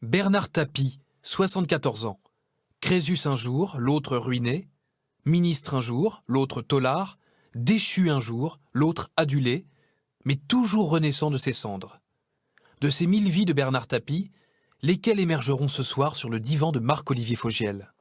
Bernard Tapie, 74 ans. Crésus un jour, l'autre ruiné. Ministre un jour, l'autre tôlard. Déchu un jour, l'autre adulé. Mais toujours renaissant de ses cendres. De ces 1000 vies de Bernard Tapie, lesquelles émergeront ce soir sur le divan de Marc-Olivier Fogiel.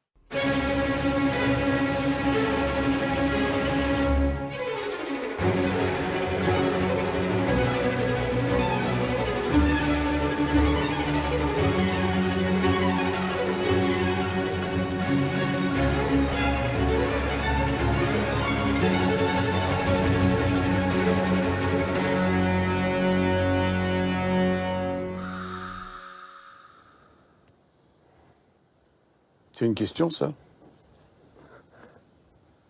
C'est une question, ça?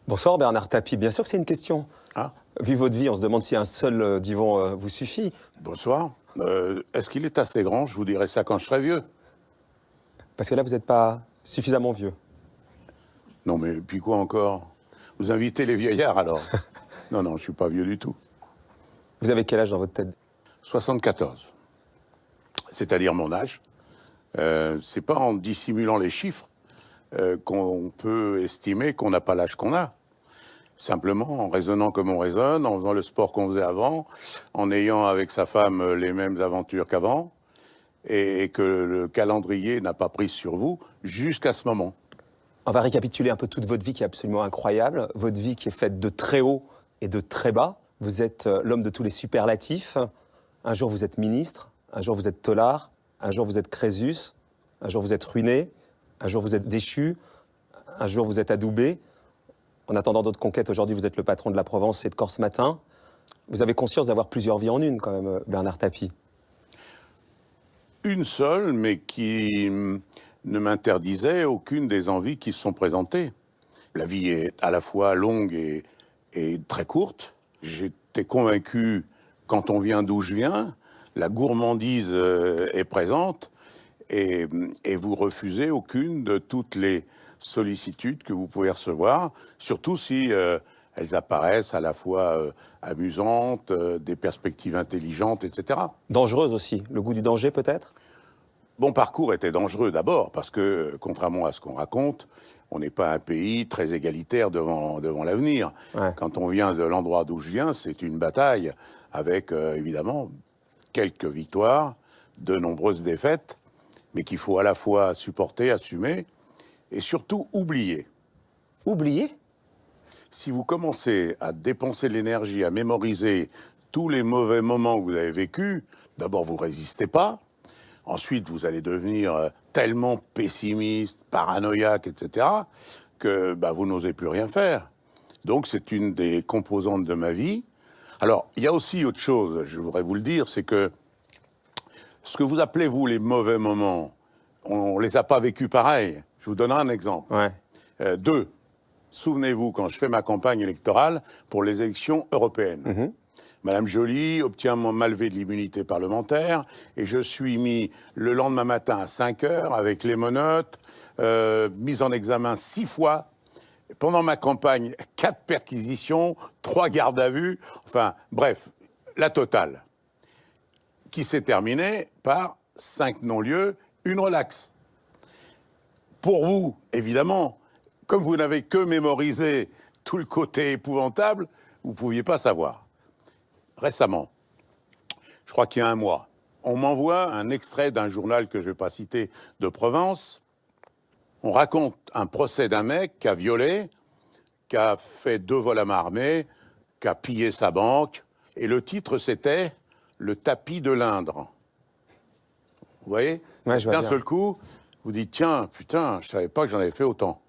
Bonsoir Bernard Tapie, bien sûr que c'est une question. Ah. Vu votre vie, on se demande si un seul divan vous suffit. Bonsoir. Est-ce qu'il est assez grand? Je vous dirai ça quand je serai vieux. Parce que là, vous n'êtes pas suffisamment vieux. Non, mais puis quoi encore? Vous invitez les vieillards, alors? Non, je suis pas vieux du tout. Vous avez quel âge dans votre tête? 74. C'est-à-dire mon âge. C'est pas en dissimulant les chiffres qu'on peut estimer qu'on n'a pas l'âge qu'on a. Simplement en raisonnant comme on raisonne, en faisant le sport qu'on faisait avant, en ayant avec sa femme les mêmes aventures qu'avant, et que le calendrier n'a pas pris sur vous jusqu'à ce moment. On va récapituler un peu toute votre vie qui est absolument incroyable. Votre vie qui est faite de très haut et de très bas. Vous êtes l'homme de tous les superlatifs. Un jour vous êtes ministre, un jour vous êtes tôlard, un jour vous êtes Crésus, un jour vous êtes ruiné, un jour vous êtes déchu, un jour vous êtes adoubé. En attendant d'autres conquêtes, aujourd'hui vous êtes le patron de la Provence et de Corse-Matin. Vous avez conscience d'avoir plusieurs vies en une quand même, Bernard Tapie. Une seule, mais qui ne m'interdisait aucune des envies qui se sont présentées. La vie est à la fois longue et très courte. J'étais convaincu, quand on vient d'où je viens, la gourmandise est présente et vous refusez aucune de toutes les sollicitudes que vous pouvez recevoir, surtout si elles apparaissent à la fois amusantes, des perspectives intelligentes, etc. Dangereuse aussi, le goût du danger peut-être? Mon parcours était dangereux d'abord parce que, contrairement à ce qu'on raconte, on n'est pas un pays très égalitaire devant l'avenir. Ouais. Quand on vient de l'endroit d'où je viens, c'est une bataille avec, évidemment, quelques victoires, de nombreuses défaites, mais qu'il faut à la fois supporter, assumer, et surtout oublier. Oublier? Si vous commencez à dépenser de l'énergie, à mémoriser tous les mauvais moments que vous avez vécus, d'abord vous résistez pas, ensuite vous allez devenir tellement pessimiste, paranoïaque, etc., que vous n'osez plus rien faire. Donc c'est une des composantes de ma vie. Alors, il y a aussi autre chose, je voudrais vous le dire, c'est que ce que vous appelez, vous, les mauvais moments, on les a pas vécus pareil. Je vous donnerai un exemple. Ouais. 2. Souvenez-vous, quand je fais ma campagne électorale pour les élections européennes, Madame Joly obtient mon mallevé de l'immunité parlementaire et je suis mis le lendemain matin à 5 heures avec les menottes, mise en examen 6 fois. Pendant ma campagne, 4 perquisitions, 3 gardes à vue, enfin, bref, la totale. Qui s'est terminée par 5 non-lieux, une relaxe. Pour vous, évidemment, comme vous n'avez que mémorisé tout le côté épouvantable, vous ne pouviez pas savoir. Récemment, je crois qu'il y a un mois, on m'envoie un extrait d'un journal que je ne vais pas citer de Provence. On raconte un procès d'un mec qui a violé, qui a fait 2 vols à main armée, qui a pillé sa banque. Et le titre, c'était « Le tapis de l'Indre ». Vous voyez? Ouais, je vois d'un bien. seul coup, vous dites « Tiens, putain, je savais pas que j'en avais fait autant ».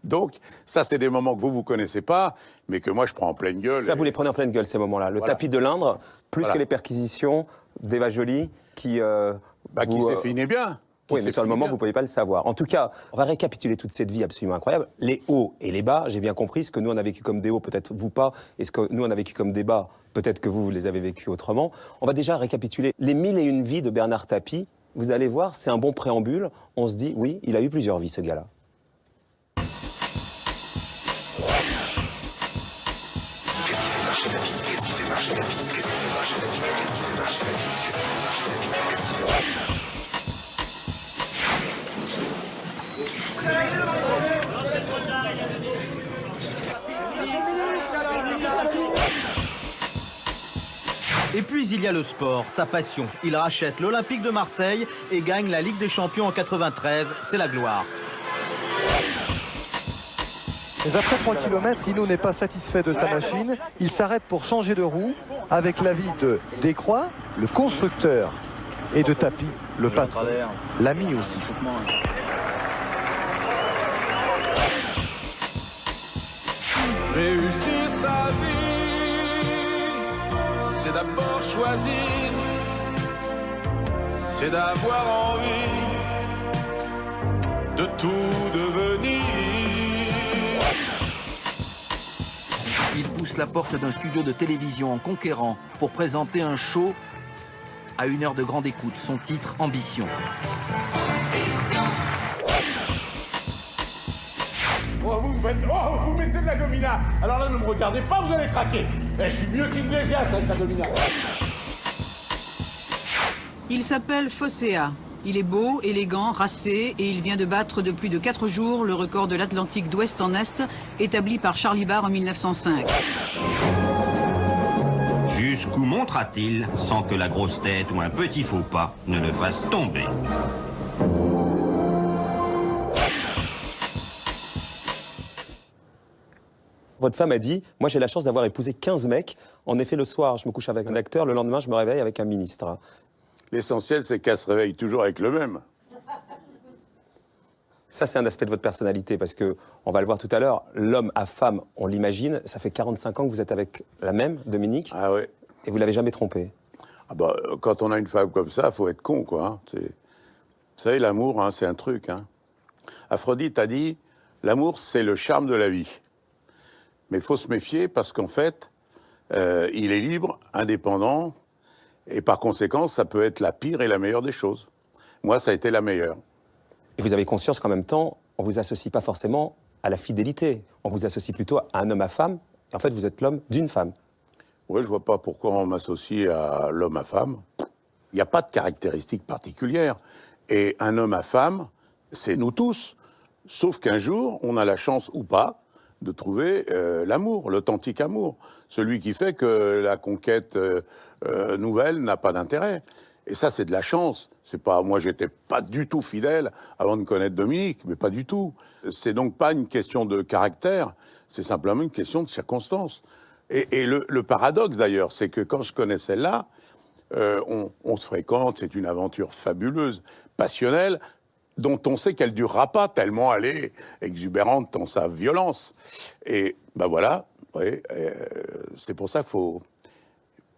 Donc, ça, c'est des moments que vous connaissez pas, mais que moi, je prends en pleine gueule. Ça, vous les prenez en pleine gueule, ces moments-là. Le Voilà. tapis de l'Indre, plus Voilà. que les perquisitions d'Eva Joly, qui... Qui vous, s'est fini bien. Oui, mais sur le moment, vous ne pouvez pas le savoir. En tout cas, on va récapituler toute cette vie absolument incroyable. Les hauts et les bas, j'ai bien compris. Ce que nous, on a vécu comme des hauts, peut-être vous pas. Et ce que nous, on a vécu comme des bas, peut-être que vous les avez vécus autrement. On va déjà récapituler les 1001 vies de Bernard Tapie. Vous allez voir, c'est un bon préambule. On se dit, oui, il a eu plusieurs vies, ce gars-là. Et puis il y a le sport, sa passion. Il rachète l'Olympique de Marseille et gagne la Ligue des Champions en 93. C'est la gloire. Mais après 3 km, Hinault n'est pas satisfait de sa machine. Il s'arrête pour changer de roue avec l'avis de Décroix, le constructeur, et de Tapi, le patron, l'ami aussi. Réussir sa vie, c'est d'abord choisir, c'est d'avoir envie de tout devenir. Il pousse la porte d'un studio de télévision en conquérant pour présenter un show à une heure de grande écoute. Son titre, Ambition. Oh, vous me mettez de la gomina. Alors là, ne me regardez pas, vous allez craquer. Je suis mieux qu'Iglesias avec la gomina. Il s'appelle Fossea. Il est beau, élégant, racé et il vient de battre de plus de 4 jours le record de l'Atlantique d'ouest en est établi par Charlie Barr en 1905. Jusqu'où montera-t-il sans que la grosse tête ou un petit faux pas ne le fasse tomber? Votre femme a dit, moi j'ai la chance d'avoir épousé 15 mecs. En effet, le soir, je me couche avec un acteur, le lendemain, je me réveille avec un ministre. L'essentiel, c'est qu'elle se réveille toujours avec le même. Ça, c'est un aspect de votre personnalité, parce que, on va le voir tout à l'heure, l'homme à femme, on l'imagine, ça fait 45 ans que vous êtes avec la même, Dominique, Ah ouais. et vous l'avez jamais trompée. Ah bah, quand on a une femme comme ça, faut être con, quoi. Hein. Vous savez, l'amour, hein, c'est un truc. Hein. Aphrodite a dit, l'amour, c'est le charme de la vie. Mais il faut se méfier parce qu'en fait, il est libre, indépendant, et par conséquent, ça peut être la pire et la meilleure des choses. Moi, ça a été la meilleure. Et vous avez conscience qu'en même temps, on vous associe pas forcément à la fidélité. On vous associe plutôt à un homme à femme. Et en fait, vous êtes l'homme d'une femme. Oui, je vois pas pourquoi on m'associe à l'homme à femme. Il n'y a pas de caractéristiques particulières. Et un homme à femme, c'est nous tous. Sauf qu'un jour, on a la chance ou pas de trouver l'amour, l'authentique amour. Celui qui fait que la conquête nouvelle n'a pas d'intérêt. Et ça, c'est de la chance. C'est pas, moi, j'étais pas du tout fidèle avant de connaître Dominique, mais pas du tout. C'est donc pas une question de caractère, c'est simplement une question de circonstance. Et le paradoxe, d'ailleurs, c'est que quand je connais celle-là, on se fréquente, c'est une aventure fabuleuse, passionnelle, dont on sait qu'elle durera pas tellement elle est exubérante dans sa violence. Et ben voilà, oui, c'est pour ça qu'il faut...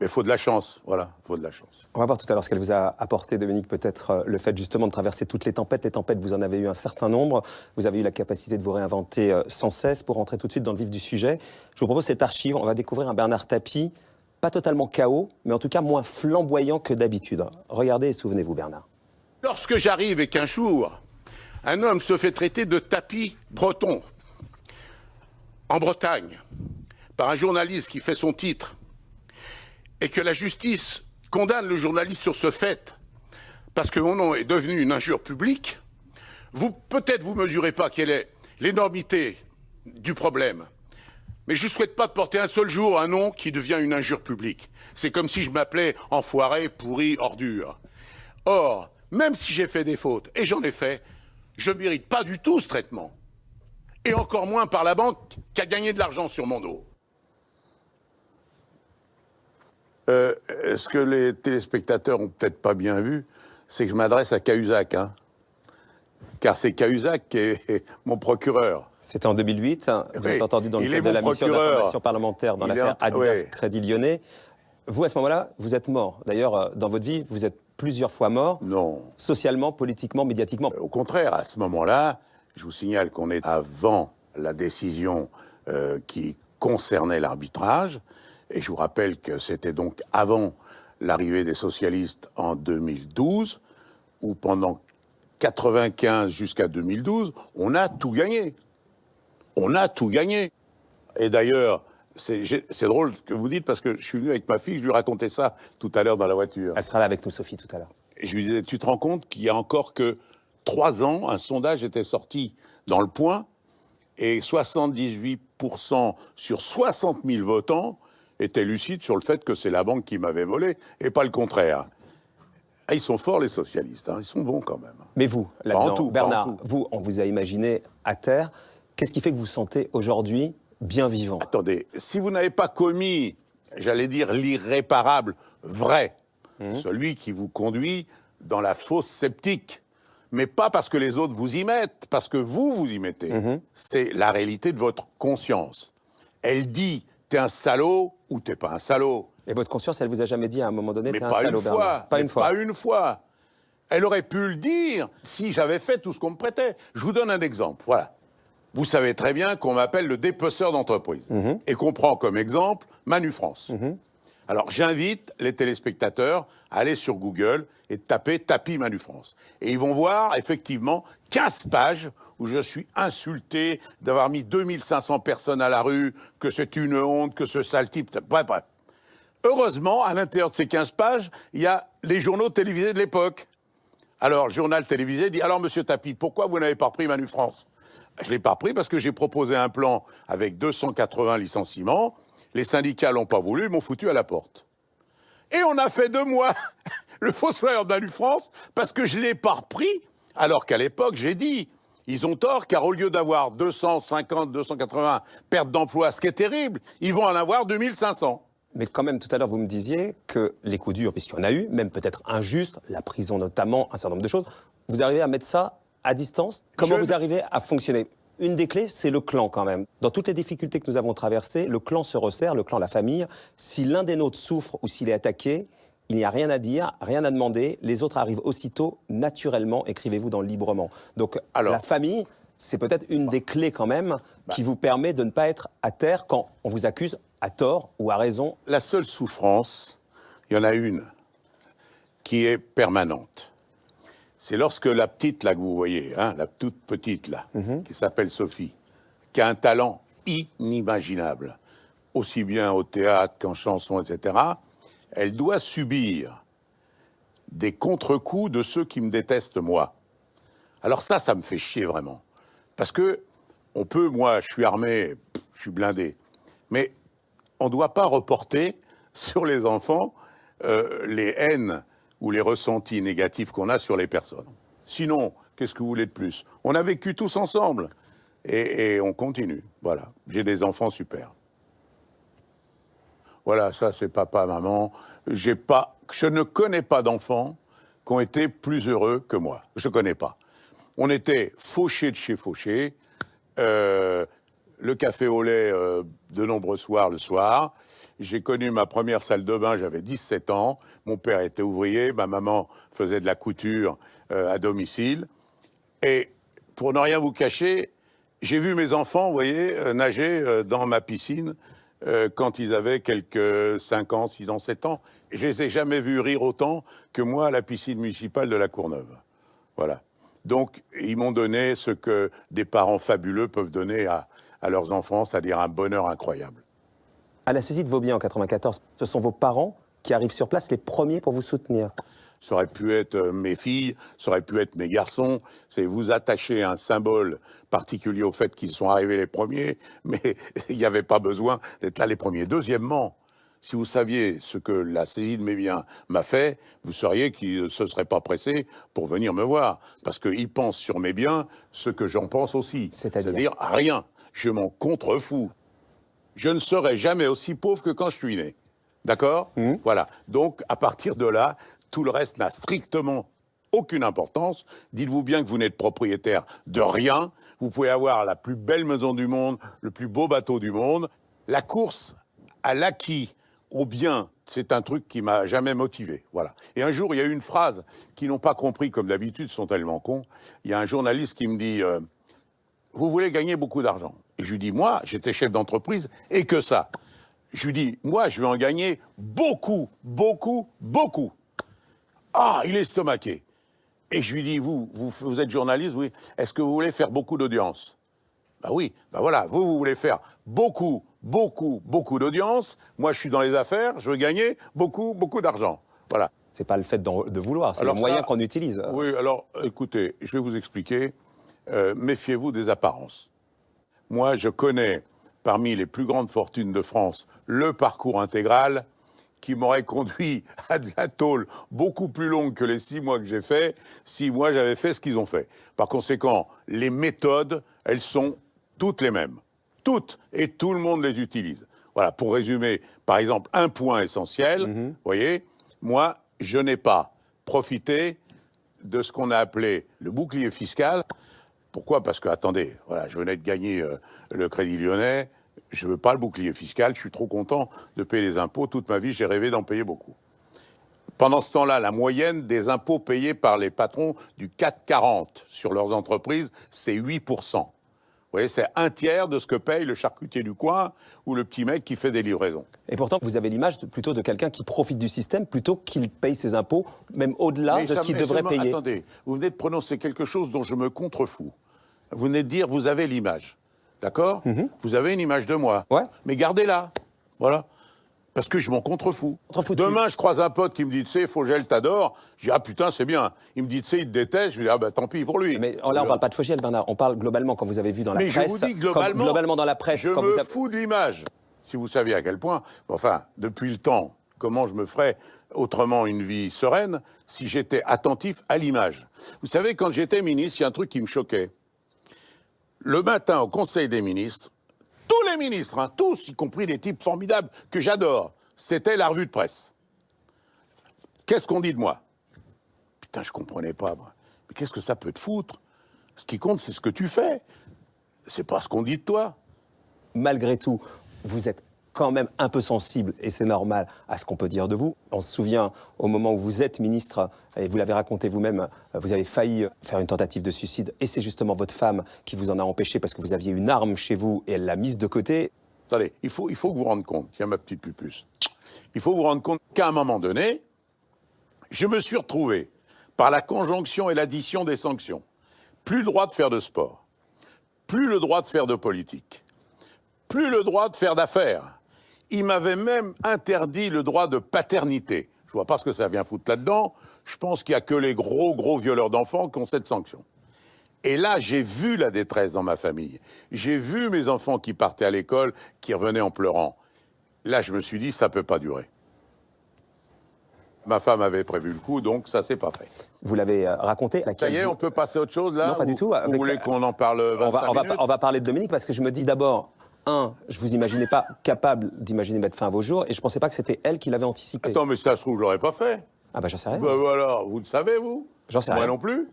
Mais il faut de la chance, voilà, il faut de la chance. On va voir tout à l'heure ce qu'elle vous a apporté, Dominique, peut-être le fait justement de traverser toutes les tempêtes. Les tempêtes, vous en avez eu un certain nombre. Vous avez eu la capacité de vous réinventer sans cesse. Pour rentrer tout de suite dans le vif du sujet, je vous propose cette archive. On va découvrir un Bernard Tapie, pas totalement chaos, mais en tout cas moins flamboyant que d'habitude. Regardez et souvenez-vous, Bernard. Lorsque j'arrive et qu'un jour, un homme se fait traiter de tapis breton, en Bretagne, par un journaliste qui fait son titre, et que la justice condamne le journaliste sur ce fait, parce que mon nom est devenu une injure publique, peut-être vous mesurez pas quelle est l'énormité du problème. Mais je ne souhaite pas de porter un seul jour un nom qui devient une injure publique. C'est comme si je m'appelais enfoiré, pourri, ordure. Or, même si j'ai fait des fautes, et j'en ai fait, je ne mérite pas du tout ce traitement. Et encore moins par la banque qui a gagné de l'argent sur mon dos. Ce que les téléspectateurs ont peut-être pas bien vu, c'est que je m'adresse à Cahuzac, hein. Car c'est Cahuzac qui est mon procureur. C'était en 2008, vous Oui, êtes entendu dans le cadre de la mission d'information parlementaire dans l'affaire Adidas Crédit Lyonnais. Vous, à ce moment-là, vous êtes mort. D'ailleurs, dans votre vie, vous êtes plusieurs fois mort. Non. Socialement, politiquement, médiatiquement. Au contraire, à ce moment-là, je vous signale qu'on est avant la décision qui concernait l'arbitrage. Et je vous rappelle que c'était donc avant l'arrivée des socialistes en 2012, où pendant 95 jusqu'à 2012, on a tout gagné. On a tout gagné. Et d'ailleurs, c'est drôle ce que vous dites, parce que je suis venu avec ma fille, je lui racontais ça tout à l'heure dans la voiture. Elle sera là avec nous, Sophie, tout à l'heure. Et je lui disais, tu te rends compte qu'il y a encore que 3 ans, un sondage était sorti dans Le Point, et 78% sur 60 000 votants étaient lucides sur le fait que c'est la banque qui m'avait volé, et pas le contraire. Ah, ils sont forts, les socialistes, hein, ils sont bons quand même. Mais vous, Pas en là-dedans, tout, Bernard, pas en tout. vous, on vous a imaginé à terre. Qu'est-ce qui fait que vous vous sentez aujourd'hui bien vivant? Attendez, si vous n'avez pas commis, j'allais dire, l'irréparable vrai, celui qui vous conduit dans la fosse sceptique, mais pas parce que les autres vous y mettent, parce que vous y mettez. C'est la réalité de votre conscience. Elle dit, t'es un salaud ou t'es pas un salaud. Et votre conscience, elle vous a jamais dit à un moment donné, Mais t'es un pas salaud, une Bernard? fois. Pas Mais une fois. Pas une fois. Elle aurait pu le dire si j'avais fait tout ce qu'on me prêtait. Je vous donne un exemple. Voilà. Vous savez très bien qu'on m'appelle le dépeceur d'entreprise et qu'on prend comme exemple Manu France. Alors j'invite les téléspectateurs à aller sur Google et de taper tapis Manu France. Et ils vont voir effectivement 15 pages où je suis insulté d'avoir mis 2500 personnes à la rue, que c'est une honte, que ce sale type... Bref. Heureusement, à l'intérieur de ces 15 pages, il y a les journaux télévisés de l'époque. Alors, le journal télévisé dit « Alors, monsieur Tapie, pourquoi vous n'avez pas repris Manu France ?» Je ne l'ai pas repris parce que j'ai proposé un plan avec 280 licenciements. Les syndicats l'ont pas voulu, ils m'ont foutu à la porte. Et on a fait de moi le fossoyeur de Manu France parce que je ne l'ai pas repris, alors qu'à l'époque, j'ai dit « Ils ont tort, car au lieu d'avoir 250, 280 pertes d'emploi, ce qui est terrible, ils vont en avoir 2500. » Mais quand même, tout à l'heure, vous me disiez que les coups durs, puisqu'il y en a eu, même peut-être injustes, la prison notamment, un certain nombre de choses, vous arrivez à mettre ça à distance? Comment vous arrivez à fonctionner? Une des clés, c'est le clan quand même. Dans toutes les difficultés que nous avons traversées, le clan se resserre, le clan, la famille. Si l'un des nôtres souffre ou s'il est attaqué, il n'y a rien à dire, rien à demander. Les autres arrivent aussitôt, naturellement, écrivez-vous dans le librement. Donc la famille, c'est peut-être une des clés quand même qui vous permet de ne pas être à terre quand on vous accuse à tort ou à raison. La seule souffrance, il y en a une, qui est permanente. C'est lorsque la petite, là, que vous voyez, hein, la toute petite, là, qui s'appelle Sophie, qui a un talent inimaginable, aussi bien au théâtre qu'en chanson, etc., elle doit subir des contre-coups de ceux qui me détestent, moi. Alors ça me fait chier, vraiment. Parce que, on peut, moi, je suis armé, je suis blindé, mais on ne doit pas reporter sur les enfants les haines ou les ressentis négatifs qu'on a sur les personnes. Sinon, qu'est-ce que vous voulez de plus? On a vécu tous ensemble et on continue. Voilà, j'ai des enfants super. Voilà, ça c'est papa, maman. Je ne connais pas d'enfants qui ont été plus heureux que moi. Je ne connais pas. On était fauchés de chez fauchés. Le café au lait de nombreux soirs le soir. J'ai connu ma première salle de bain, j'avais 17 ans. Mon père était ouvrier, ma maman faisait de la couture à domicile. Et pour ne rien vous cacher, j'ai vu mes enfants, vous voyez, nager dans ma piscine quand ils avaient quelques 5 ans, 6 ans, 7 ans. Et je les ai jamais vus rire autant que moi à la piscine municipale de la Courneuve. Voilà. Donc, ils m'ont donné ce que des parents fabuleux peuvent donner à leurs enfants, c'est-à-dire un bonheur incroyable. À la saisie de Vaubier en 94, ce sont vos parents qui arrivent sur place les premiers pour vous soutenir. Ça aurait pu être mes filles, ça aurait pu être mes garçons. C'est vous attacher un symbole particulier au fait qu'ils sont arrivés les premiers, mais il n'y avait pas besoin d'être là les premiers. Deuxièmement, si vous saviez ce que la saisie de mes biens m'a fait, vous sauriez qu'ils ne se seraient pas pressés pour venir me voir. Parce qu'ils pensent sur mes biens ce que j'en pense aussi. C'est-à-dire rien. Je m'en contrefous. Je ne serai jamais aussi pauvre que quand je suis né. D'accord ? Voilà. Donc, à partir de là, tout le reste n'a strictement aucune importance. Dites-vous bien que vous n'êtes propriétaire de rien. Vous pouvez avoir la plus belle maison du monde, le plus beau bateau du monde. La course à l'acquis, au bien, c'est un truc qui m'a jamais motivé. Voilà. Et un jour, il y a eu une phrase qu'ils n'ont pas compris, comme d'habitude, sont tellement cons. Il y a un journaliste qui me dit vous voulez gagner beaucoup d'argent. Et je lui dis, moi, j'étais chef d'entreprise, et que ça. Je lui dis, moi, je vais en gagner beaucoup, beaucoup, beaucoup. Ah, il est estomaqué. Et je lui dis, vous êtes journaliste, oui. Est-ce que vous voulez faire beaucoup d'audience? Bah oui, bah voilà, vous voulez faire beaucoup, beaucoup, beaucoup d'audience. Moi, je suis dans les affaires, je veux gagner beaucoup, beaucoup d'argent. Voilà. C'est pas le fait de vouloir, c'est le moyen qu'on utilise. Oui, alors, écoutez, je vais vous expliquer. Méfiez-vous des apparences. Moi, je connais parmi les plus grandes fortunes de France le parcours intégral qui m'aurait conduit à de la tôle beaucoup plus longue que les 6 mois que j'ai fait, si moi j'avais fait ce qu'ils ont fait. Par conséquent, les méthodes, elles sont toutes les mêmes. Toutes. Et tout le monde les utilise. Voilà, pour résumer, par exemple, un point essentiel, vous voyez, moi, je n'ai pas profité de ce qu'on a appelé le bouclier fiscal. Pourquoi ? Parce que, attendez, voilà, je venais de gagner le Crédit Lyonnais. Je veux pas le bouclier fiscal, je suis trop content de payer les impôts. Toute ma vie, j'ai rêvé d'en payer beaucoup. Pendant ce temps-là, la moyenne des impôts payés par les patrons du CAC 40 sur leurs entreprises, c'est 8%. Vous voyez, c'est un tiers de ce que paye le charcutier du coin ou le petit mec qui fait des livraisons. Et pourtant, vous avez l'image plutôt de quelqu'un qui profite du système plutôt qu'il paye ses impôts, même au-delà de ce qu'il devrait payer. Attendez, vous venez de prononcer quelque chose dont je me contrefous. Vous venez de dire, vous avez l'image. D'accord ? Vous avez une image de moi. Ouais. Mais gardez-la. Voilà. Parce que je m'en contrefous. Demain, je croise un pote qui me dit, tu sais, Fogel t'adore. Je dis, ah putain, c'est bien. Il me dit, tu sais, il te déteste. Je lui dis, ah bah tant pis pour lui. Mais là, on ne parle pas de Fogel, Bernard. On parle globalement, quand vous avez vu dans la presse. Mais je vous dis globalement dans la presse. Je me fous de l'image. Si vous saviez à quel point, enfin, depuis le temps, comment je me ferais autrement une vie sereine si j'étais attentif à l'image. Vous savez, quand j'étais ministre, il y a un truc qui me choquait. Le matin, au Conseil des ministres, tous les ministres, hein, tous, y compris des types formidables que j'adore, c'était la revue de presse. Qu'est-ce qu'on dit de moi ? Putain, je comprenais pas, moi. Mais qu'est-ce que ça peut te foutre ? Ce qui compte, c'est ce que tu fais. C'est pas ce qu'on dit de toi. Malgré tout, vous êtes quand même un peu sensible, et c'est normal, à ce qu'on peut dire de vous. On se souvient, au moment où vous êtes ministre, et vous l'avez raconté vous-même, vous avez failli faire une tentative de suicide, et c'est justement votre femme qui vous en a empêché parce que vous aviez une arme chez vous et elle l'a mise de côté. Attendez, il faut que vous vous rendiez compte, tiens ma petite pupuce, il faut vous rendre compte qu'à un moment donné, je me suis retrouvé, par la conjonction et l'addition des sanctions, plus le droit de faire de sport, plus le droit de faire de politique, plus le droit de faire d'affaires. Il m'avait même interdit le droit de paternité. Je vois pas ce que ça vient foutre là-dedans. Je pense qu'il y a que les gros violeurs d'enfants qui ont cette sanction. Et là, j'ai vu la détresse dans ma famille. J'ai vu mes enfants qui partaient à l'école, qui revenaient en pleurant. Là, je me suis dit, ça peut pas durer. Ma femme avait prévu le coup, donc ça s'est pas fait. Vous l'avez raconté. Ça y est, on peut passer à autre chose là ? Non, pas du tout. Vous voulez qu'on en parle 25 minutes ? On va parler de Dominique parce que je me dis d'abord, je vous imaginais pas capable d'imaginer mettre fin à vos jours et je pensais pas que c'était elle qui l'avait anticipé. Attends, mais ça se trouve, je l'aurais pas fait. Ah bah j'en sais rien. Bah voilà, vous le savez, vous ? J'en sais rien. Moi non plus.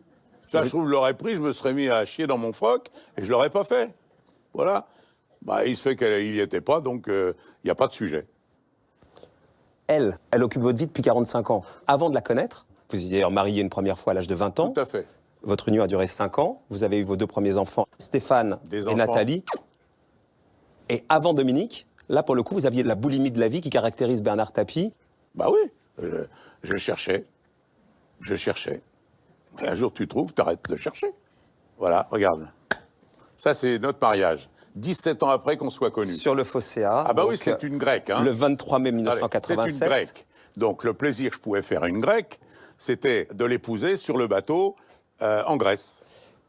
Ça se trouve, je l'aurais pris, je me serais mis à chier dans mon froc et je l'aurais pas fait. Voilà. Bah, il se fait qu'il y était pas, donc il n'y a pas de sujet. Elle occupe votre vie depuis 45 ans. Avant de la connaître, vous étiez d'ailleurs marié une première fois à l'âge de 20 ans. Tout à fait. Votre union a duré 5 ans. Vous avez eu vos 2 premiers enfants, Stéphane et Nathalie. Et avant Dominique, là, pour le coup, vous aviez la boulimie de la vie qui caractérise Bernard Tapie. Bah oui, je cherchais. Et un jour, tu trouves, t'arrêtes de chercher. Voilà, regarde. Ça, c'est notre mariage. 17 ans après qu'on soit connus. Sur le Phocéa. Ah bah oui, c'est une grecque. Hein. Le 23 mai 1987. C'est une grecque. Donc, le plaisir que je pouvais faire à une grecque, c'était de l'épouser sur le bateau en Grèce.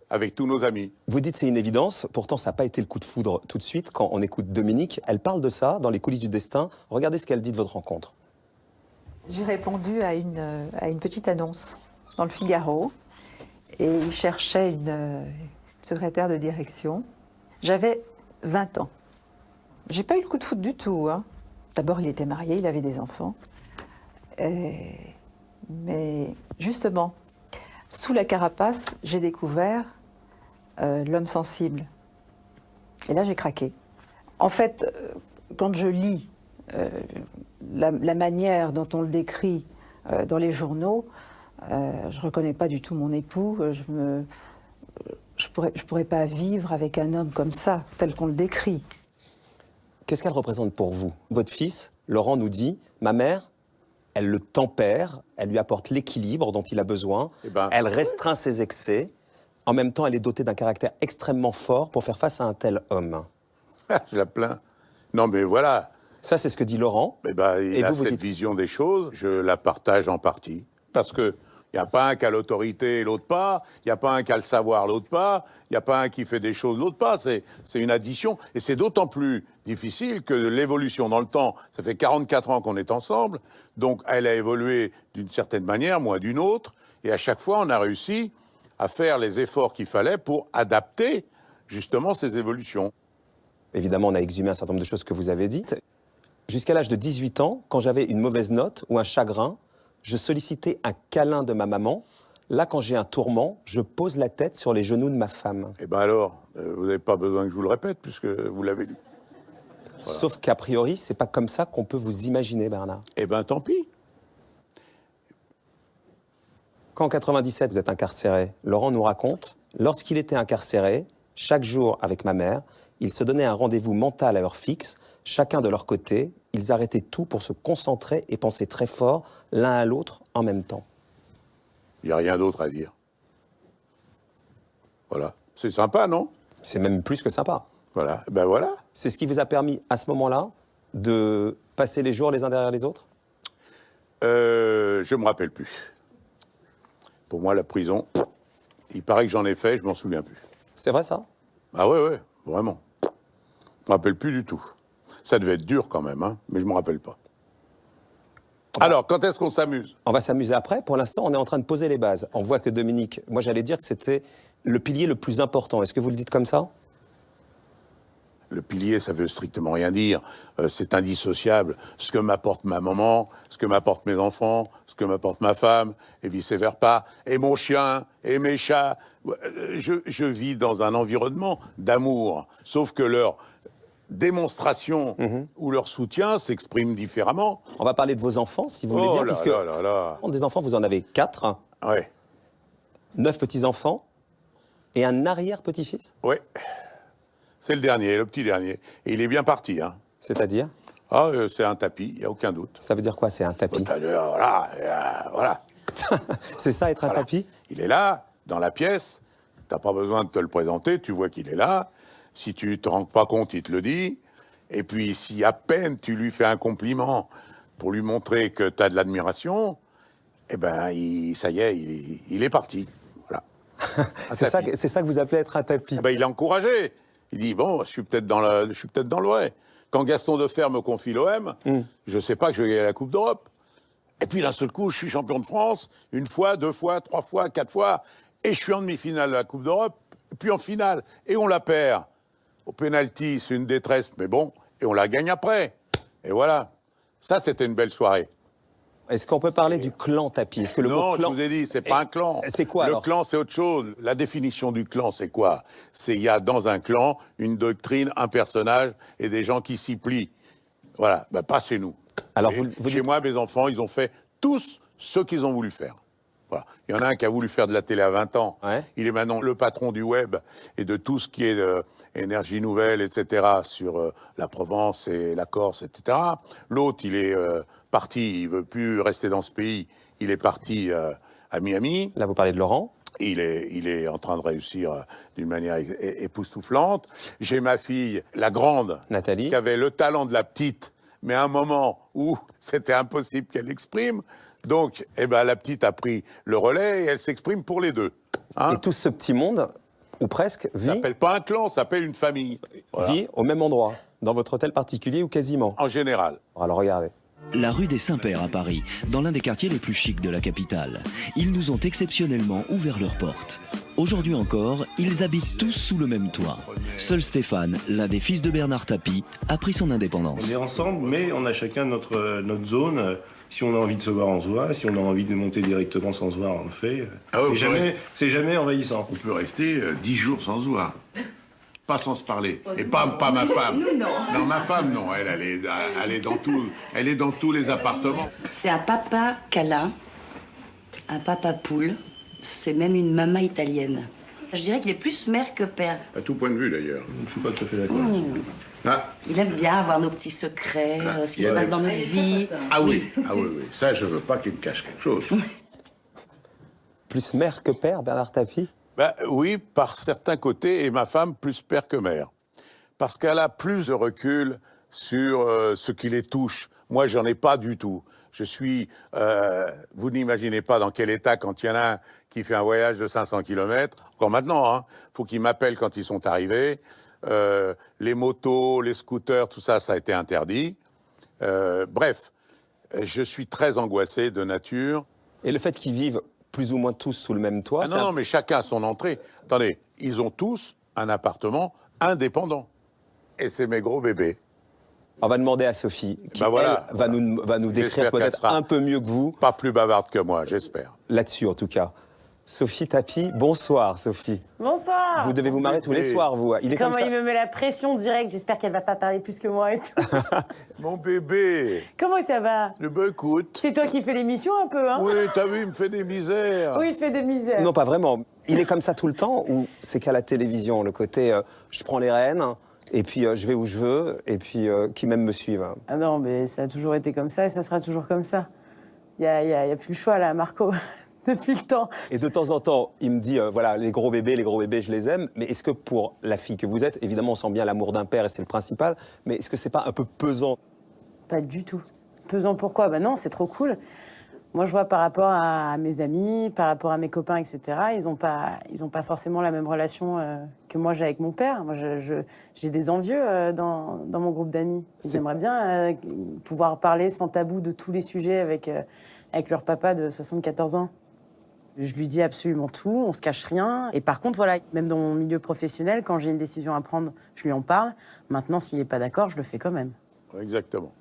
Avec tous nos amis. Vous dites c'est une évidence, pourtant ça n'a pas été le coup de foudre tout de suite quand on écoute Dominique. Elle parle de ça dans les coulisses du destin. Regardez ce qu'elle dit de votre rencontre. J'ai répondu à une petite annonce dans le Figaro et il cherchait une secrétaire de direction. J'avais 20 ans. J'ai pas eu le coup de foudre du tout. Hein. D'abord il était marié, il avait des enfants. Mais justement, sous la carapace, j'ai découvert l'homme sensible. Et là, j'ai craqué. En fait, quand je lis la manière dont on le décrit dans les journaux, je ne reconnais pas du tout mon époux. Je pourrais pas vivre avec un homme comme ça, tel qu'on le décrit. Qu'est-ce qu'elle représente pour vous ? Votre fils, Laurent, nous dit « Ma mère, elle le tempère, elle lui apporte l'équilibre dont il a besoin, elle restreint ses excès. En même temps, elle est dotée d'un caractère extrêmement fort pour faire face à un tel homme. » Je la plains. Non, mais voilà. Ça, c'est ce que dit Laurent. Il a cette vision des choses, je la partage en partie. Parce que Il n'y a pas un qui a l'autorité et l'autre pas. Il n'y a pas un qui a le savoir, l'autre pas. Il n'y a pas un qui fait des choses, l'autre pas. C'est une addition. Et c'est d'autant plus difficile que l'évolution dans le temps, ça fait 44 ans qu'on est ensemble. Donc, elle a évolué d'une certaine manière, moi d'une autre. Et à chaque fois, on a réussi à faire les efforts qu'il fallait pour adapter, justement, ces évolutions. Évidemment, on a exhumé un certain nombre de choses que vous avez dites. Jusqu'à l'âge de 18 ans, quand j'avais une mauvaise note ou un chagrin, je sollicitais un câlin de ma maman. Là, quand j'ai un tourment, je pose la tête sur les genoux de ma femme. Eh bien alors, vous n'avez pas besoin que je vous le répète, puisque vous l'avez lu. Voilà. Sauf qu'a priori, c'est pas comme ça qu'on peut vous imaginer, Bernard. Eh bien, tant pis. Quand en 97, vous êtes incarcéré, Laurent nous raconte, lorsqu'il était incarcéré, chaque jour avec ma mère, ils se donnaient un rendez-vous mental à heure fixe, chacun de leur côté, ils arrêtaient tout pour se concentrer et penser très fort l'un à l'autre en même temps. Il n'y a rien d'autre à dire. Voilà. C'est sympa, non? C'est même plus que sympa. Voilà. Ben voilà. C'est ce qui vous a permis, à ce moment-là, de passer les jours les uns derrière les autres? Je me rappelle plus. Pour moi, la prison, il paraît que j'en ai fait, je m'en souviens plus. C'est vrai, ça? Ah ouais, vraiment. Je me rappelle plus du tout. Ça devait être dur quand même, hein, mais je me rappelle pas. Alors, quand est-ce qu'on s'amuse? On va s'amuser après. Pour l'instant, on est en train de poser les bases. On voit que Dominique, moi j'allais dire que c'était le pilier le plus important. Est-ce que vous le dites comme ça? Le pilier, ça veut strictement rien dire. C'est indissociable. Ce que m'apporte ma maman, ce que m'apportent mes enfants, ce que m'apporte ma femme, et vice-versa, et mon chien, et mes chats. Je vis dans un environnement d'amour. Sauf que leur démonstration ou leur soutien s'exprime différemment. On va parler de vos enfants, si vous voulez bien, puisque des enfants, vous en avez 4. Oui. 9 petits-enfants et un arrière-petit-fils? Oui. C'est le dernier, le petit dernier. Et il est bien parti, hein. C'est-à-dire? Ah, c'est un tapis, il n'y a aucun doute. Ça veut dire quoi, c'est un tapis? Voilà. C'est ça, être un tapis? Il est là, dans la pièce. T'as pas besoin de te le présenter, tu vois qu'il est là. Si tu te rends pas compte, il te le dit. Et puis, si à peine tu lui fais un compliment pour lui montrer que tu as de l'admiration, eh ben, ça y est, il est parti. Voilà. C'est ça que vous appelez être un tapis? Eh ben, il est encouragé. Il dit, bon, je suis peut-être dans le vrai. Quand Gaston Defer me confie l'OM, je sais pas que je vais gagner la Coupe d'Europe. Et puis d'un seul coup, je suis champion de France, 1 fois, 2 fois, 3 fois, 4 fois, et je suis en demi-finale de la Coupe d'Europe, puis en finale, et on la perd. Au pénalty, c'est une détresse, mais bon, et on la gagne après. Et voilà. Ça, c'était une belle soirée. Est-ce qu'on peut parler du clan tapis? Est-ce que le non, mot clan... je vous ai dit, c'est pas un clan. C'est quoi alors? Le clan, c'est autre chose. La définition du clan, c'est quoi? C'est il y a dans un clan une doctrine, un personnage et des gens qui s'y plient. Voilà, ben, pas chez nous. Alors chez moi, mes enfants, ils ont fait tous ce qu'ils ont voulu faire. Voilà. Il y en a un qui a voulu faire de la télé à 20 ans. Ouais. Il est maintenant le patron du web et de tout ce qui est énergie nouvelle, etc., sur la Provence et la Corse, etc. L'autre, il est parti, il veut plus rester dans ce pays. Il est parti à Miami. Là, vous parlez de Laurent. Il est en train de réussir d'une manière époustouflante. J'ai ma fille, la grande, Nathalie, qui avait le talent de la petite, mais à un moment où c'était impossible qu'elle exprime. Donc, eh ben, la petite a pris le relais et elle s'exprime pour les deux. Hein? Et tout ce petit monde, ou presque, vit... Ça s'appelle pas un clan, ça s'appelle une famille. Voilà. Vit au même endroit, dans votre hôtel particulier ou quasiment? En général. Alors regardez. La rue des Saints-Pères à Paris, dans l'un des quartiers les plus chics de la capitale. Ils nous ont exceptionnellement ouvert leurs portes. Aujourd'hui encore, ils habitent tous sous le même toit. Seul Stéphane, l'un des fils de Bernard Tapie, a pris son indépendance. On est ensemble, mais on a chacun notre zone. Si on a envie de se voir, on se voit. Si on a envie de monter directement sans se voir, on le fait. Ah ouais, c'est jamais envahissant. On peut rester 10 jours sans se voir. Pas sans se parler. Et pas ma femme. Non, ma femme, non. Elle est dans tous les appartements. C'est un papa câlin, un papa poule. C'est même une maman italienne. Je dirais qu'il est plus mère que père. À tout point de vue, d'ailleurs. Je suis pas tout à fait d'accord. Il aime bien avoir nos petits secrets, ce qui se passe dans notre vie. Ah oui. Ça, je veux pas qu'il me cache quelque chose. Plus mère que père, Bernard Tapie? Ben, oui, par certains côtés, et ma femme plus père que mère. Parce qu'elle a plus de recul sur ce qui les touche Moi, j'en ai pas du tout. Je suis... vous n'imaginez pas dans quel état quand il y en a un qui fait un voyage de 500 km. Encore maintenant, hein. Faut qu'ils m'appellent quand ils sont arrivés. Les motos, les scooters, tout ça, ça a été interdit. Bref, je suis très angoissé de nature. Et le fait qu'ils vivent plus ou moins tous sous le même toit... non, mais chacun a son entrée. Attendez, ils ont tous un appartement indépendant. Et c'est mes gros bébés. On va demander à Sophie, qui va nous décrire peut-être un peu mieux que vous. Pas plus bavarde que moi, j'espère. Là-dessus, en tout cas. Sophie Tapie, bonsoir Sophie. Bonsoir. Vous devez vous marrer tous les soirs, vous. Il est Comment comme ça. il me met la pression directe, j'espère qu'elle va pas parler plus que moi et tout. Mon bébé. Comment ça va? Écoute. C'est toi qui fais l'émission un peu, hein? Oui, t'as vu, il me fait des misères. Oui, il fait des misères. Non, pas vraiment. Il est comme ça tout le temps ou c'est qu'à la télévision, le côté je prends les rênes et puis je vais où je veux et puis qui même me suivent. Ah non, mais ça a toujours été comme ça et ça sera toujours comme ça. Il y a plus le choix là, Marco. Depuis le temps. Et de temps en temps, il me dit, voilà, les gros bébés, je les aime. Mais est-ce que pour la fille que vous êtes, évidemment, on sent bien l'amour d'un père et c'est le principal, mais est-ce que c'est pas un peu pesant? Pas du tout. Pesant pourquoi? Bah non, c'est trop cool. Moi, je vois par rapport à mes amis, par rapport à mes copains, etc., ils ont pas forcément la même relation que moi j'ai avec mon père. Moi, j'ai des envieux dans mon groupe d'amis. Ils aimeraient bien pouvoir parler sans tabou de tous les sujets avec leur papa de 74 ans. Je lui dis absolument tout, on se cache rien. Et par contre, voilà, même dans mon milieu professionnel, quand j'ai une décision à prendre, je lui en parle. Maintenant, s'il n'est pas d'accord, je le fais quand même. Exactement.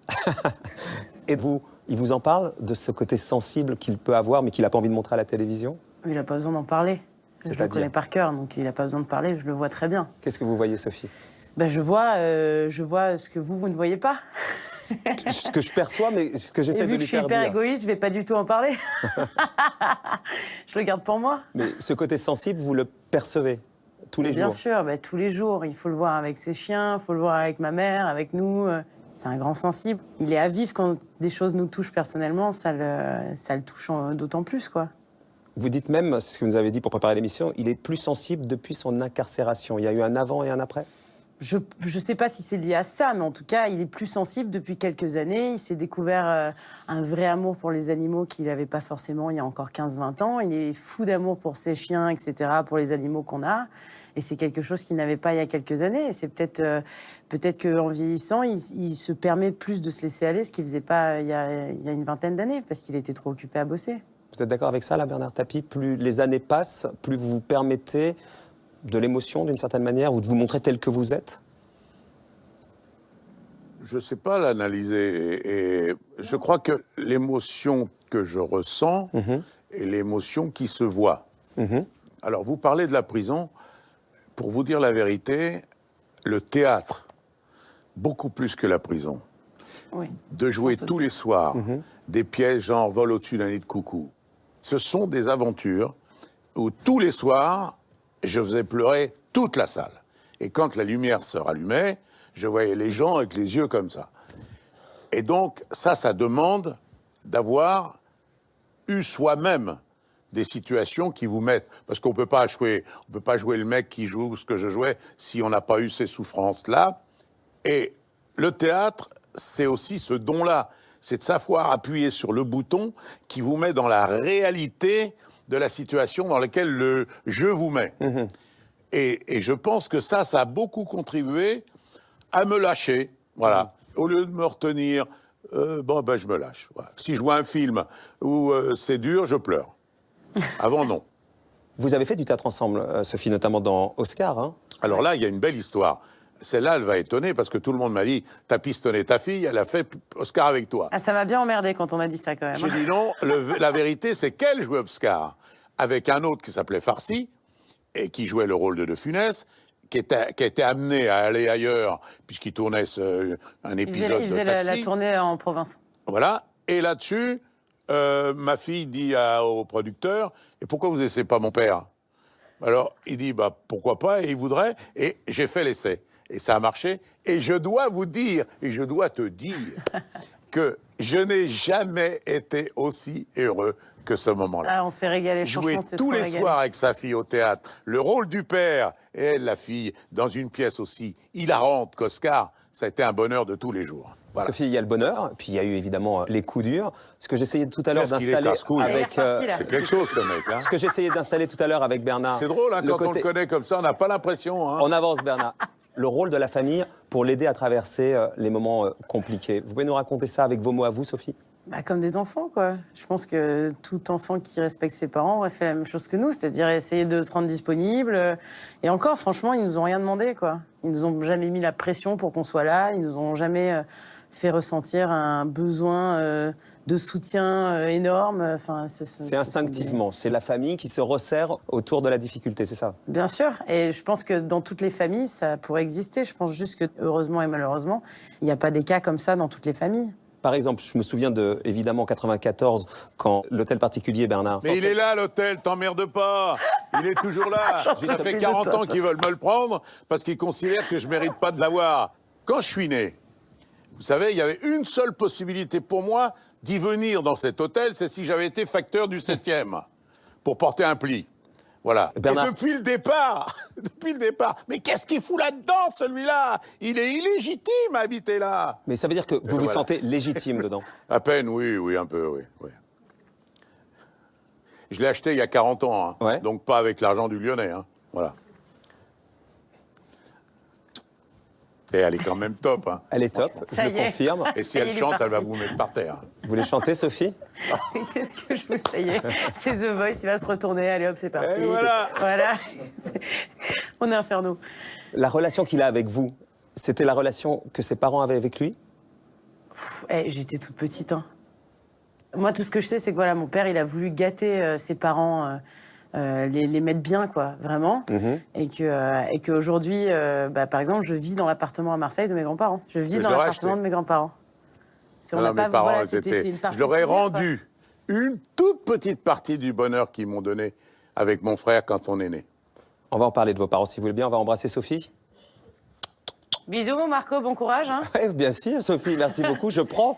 Et vous, il vous en parle de ce côté sensible qu'il peut avoir, mais qu'il n'a pas envie de montrer à la télévision? Il n'a pas besoin d'en parler. Je le connais par cœur, donc il n'a pas besoin de parler, je le vois très bien. Qu'est-ce que vous voyez, Sophie? Ben, je vois ce que vous ne voyez pas. Ce que je perçois, mais ce que j'essaie de lui faire dire. Vu que je suis hyper égoïste, je ne vais pas du tout en parler. Je le garde pour moi. Mais ce côté sensible, vous le percevez tous les jours? Bien sûr, ben, tous les jours. Il faut le voir avec ses chiens, il faut le voir avec ma mère, avec nous. C'est un grand sensible. Il est à vif quand des choses nous touchent personnellement, ça le touche d'autant plus, quoi. Vous dites même, c'est ce que vous nous avez dit pour préparer l'émission, il est plus sensible depuis son incarcération. Il y a eu un avant et un après? Je ne sais pas si c'est lié à ça, mais en tout cas, il est plus sensible depuis quelques années. Il s'est découvert un vrai amour pour les animaux qu'il n'avait pas forcément il y a encore 15-20 ans. Il est fou d'amour pour ses chiens, etc., pour les animaux qu'on a. Et c'est quelque chose qu'il n'avait pas il y a quelques années. Et c'est peut-être qu'en vieillissant, il se permet plus de se laisser aller, ce qu'il ne faisait pas il y a une vingtaine d'années, parce qu'il était trop occupé à bosser. Vous êtes d'accord avec ça, là, Bernard Tapie? Plus les années passent, plus vous vous permettez de l'émotion, d'une certaine manière, ou de vous montrer tel que vous êtes? Je ne sais pas l'analyser. Et je crois que l'émotion que je ressens est l'émotion qui se voit. Alors, vous parlez de la prison. Pour vous dire la vérité, le théâtre, beaucoup plus que la prison, de jouer tous les soirs des pièces genre Vol au-dessus d'un nid de coucou, ce sont des aventures où tous les soirs, je faisais pleurer toute la salle. Et quand la lumière se rallumait, je voyais les gens avec les yeux comme ça. Et donc, ça demande d'avoir eu soi-même des situations qui vous mettent... Parce qu'on peut pas jouer le mec qui joue ce que je jouais si on n'a pas eu ces souffrances-là. Et le théâtre, c'est aussi ce don-là. C'est de savoir appuyer sur le bouton qui vous met dans la réalité de la situation dans laquelle le jeu vous met. Et je pense que ça a beaucoup contribué à me lâcher. Voilà. Au lieu de me retenir, je me lâche. Voilà. Si je vois un film où c'est dur, je pleure. Avant, non. Vous avez fait du théâtre ensemble, Sophie, notamment dans Oscar. Hein? Alors là, il y a une belle histoire. Celle-là, elle va étonner parce que tout le monde m'a dit « T'as pistonné ta fille, elle a fait Oscar avec toi. » Ah, ça m'a bien emmerdé quand on a dit ça, quand même. J'ai dit non, la vérité, c'est qu'elle jouait Oscar avec un autre qui s'appelait Farsi et qui jouait le rôle de De Funès, qui était amené à aller ailleurs puisqu'il tournait un épisode il faisait de Taxi. la tournée en province. Voilà. Et là-dessus, ma fille dit au producteur « Et pourquoi vous n'essayez pas mon père ?» Alors, il dit « Pourquoi pas ?» et il voudrait. Et j'ai fait l'essai. Et ça a marché. Et je dois vous dire, et je dois te dire, que je n'ai jamais été aussi heureux que ce moment-là. Ah, on s'est régalé. Jouer tous les soirs avec sa fille au théâtre, le rôle du père et elle, la fille, dans une pièce aussi hilarante qu'Oscar, ça a été un bonheur de tous les jours. Voilà. Sophie, il y a le bonheur, puis il y a eu évidemment les coups durs. Ce que j'essayais tout à l'heure Qu'est-ce qu'il est d'installer casse-couille. avec... C'est quelque chose, ce mec. Hein. Ce que j'essayais d'installer tout à l'heure avec Bernard. C'est drôle, hein, quand on le connaît comme ça, on n'a pas l'impression. Hein. On avance, Bernard. Le rôle de la famille pour l'aider à traverser les moments compliqués. Vous pouvez nous raconter ça avec vos mots à vous, Sophie? Bah, comme des enfants, quoi. Je pense que tout enfant qui respecte ses parents aurait fait la même chose que nous, c'est-à-dire essayer de se rendre disponible. Et encore, franchement, ils nous ont rien demandé, quoi. Ils nous ont jamais mis la pression pour qu'on soit là. Ils nous ont jamais fait ressentir un besoin de soutien énorme. Enfin, c'est instinctivement. C'est la famille qui se resserre autour de la difficulté, c'est ça? Bien sûr. Et je pense que dans toutes les familles, ça pourrait exister. Je pense juste que, heureusement et malheureusement, il n'y a pas des cas comme ça dans toutes les familles. Par exemple, je me souviens de, évidemment, en 94, quand l'hôtel particulier Bernard... Mais il est là, l'hôtel, t'emmerde pas. Il est toujours là. Ça fait 40 ans qu'ils veulent me le prendre parce qu'ils considèrent que je mérite pas de l'avoir. Quand je suis né, vous savez, il y avait une seule possibilité pour moi d'y venir dans cet hôtel, c'est si j'avais été facteur du 7e pour porter un pli. Voilà. Bernard... Et depuis le départ, mais qu'est-ce qu'il fout là-dedans, celui-là? Il est illégitime à habiter là. Mais ça veut dire que vous vous sentez légitime dedans? À peine, oui, un peu, oui. Je l'ai acheté il y a 40 ans, hein. Ouais. Donc pas avec l'argent du Lyonnais, hein. Voilà. Et elle est quand même top, hein. Elle est top, je le confirme. Et si elle chante, elle va vous mettre par terre. Vous voulez chanter, Sophie? Qu'est-ce que je veux, ça y est. C'est The Voice, il va se retourner, allez hop, c'est parti. Et voilà. On est infernaux. La relation qu'il a avec vous, c'était la relation que ses parents avaient avec lui? J'étais toute petite, hein. Moi, tout ce que je sais, c'est que voilà, mon père, il a voulu gâter ses parents, les mettre bien, quoi, vraiment. Et qu'aujourd'hui, par exemple, je vis dans l'appartement à Marseille de mes grands-parents. Je vis dans l'appartement de mes grands-parents. Mes parents, je leur ai rendu une toute petite partie du bonheur qu'ils m'ont donné avec mon frère quand on est né. On va en parler de vos parents, si vous voulez bien. On va embrasser Sophie. Bisous, mon Marco, bon courage. Hein. Ouais, bien sûr, Sophie, merci beaucoup. Je prends.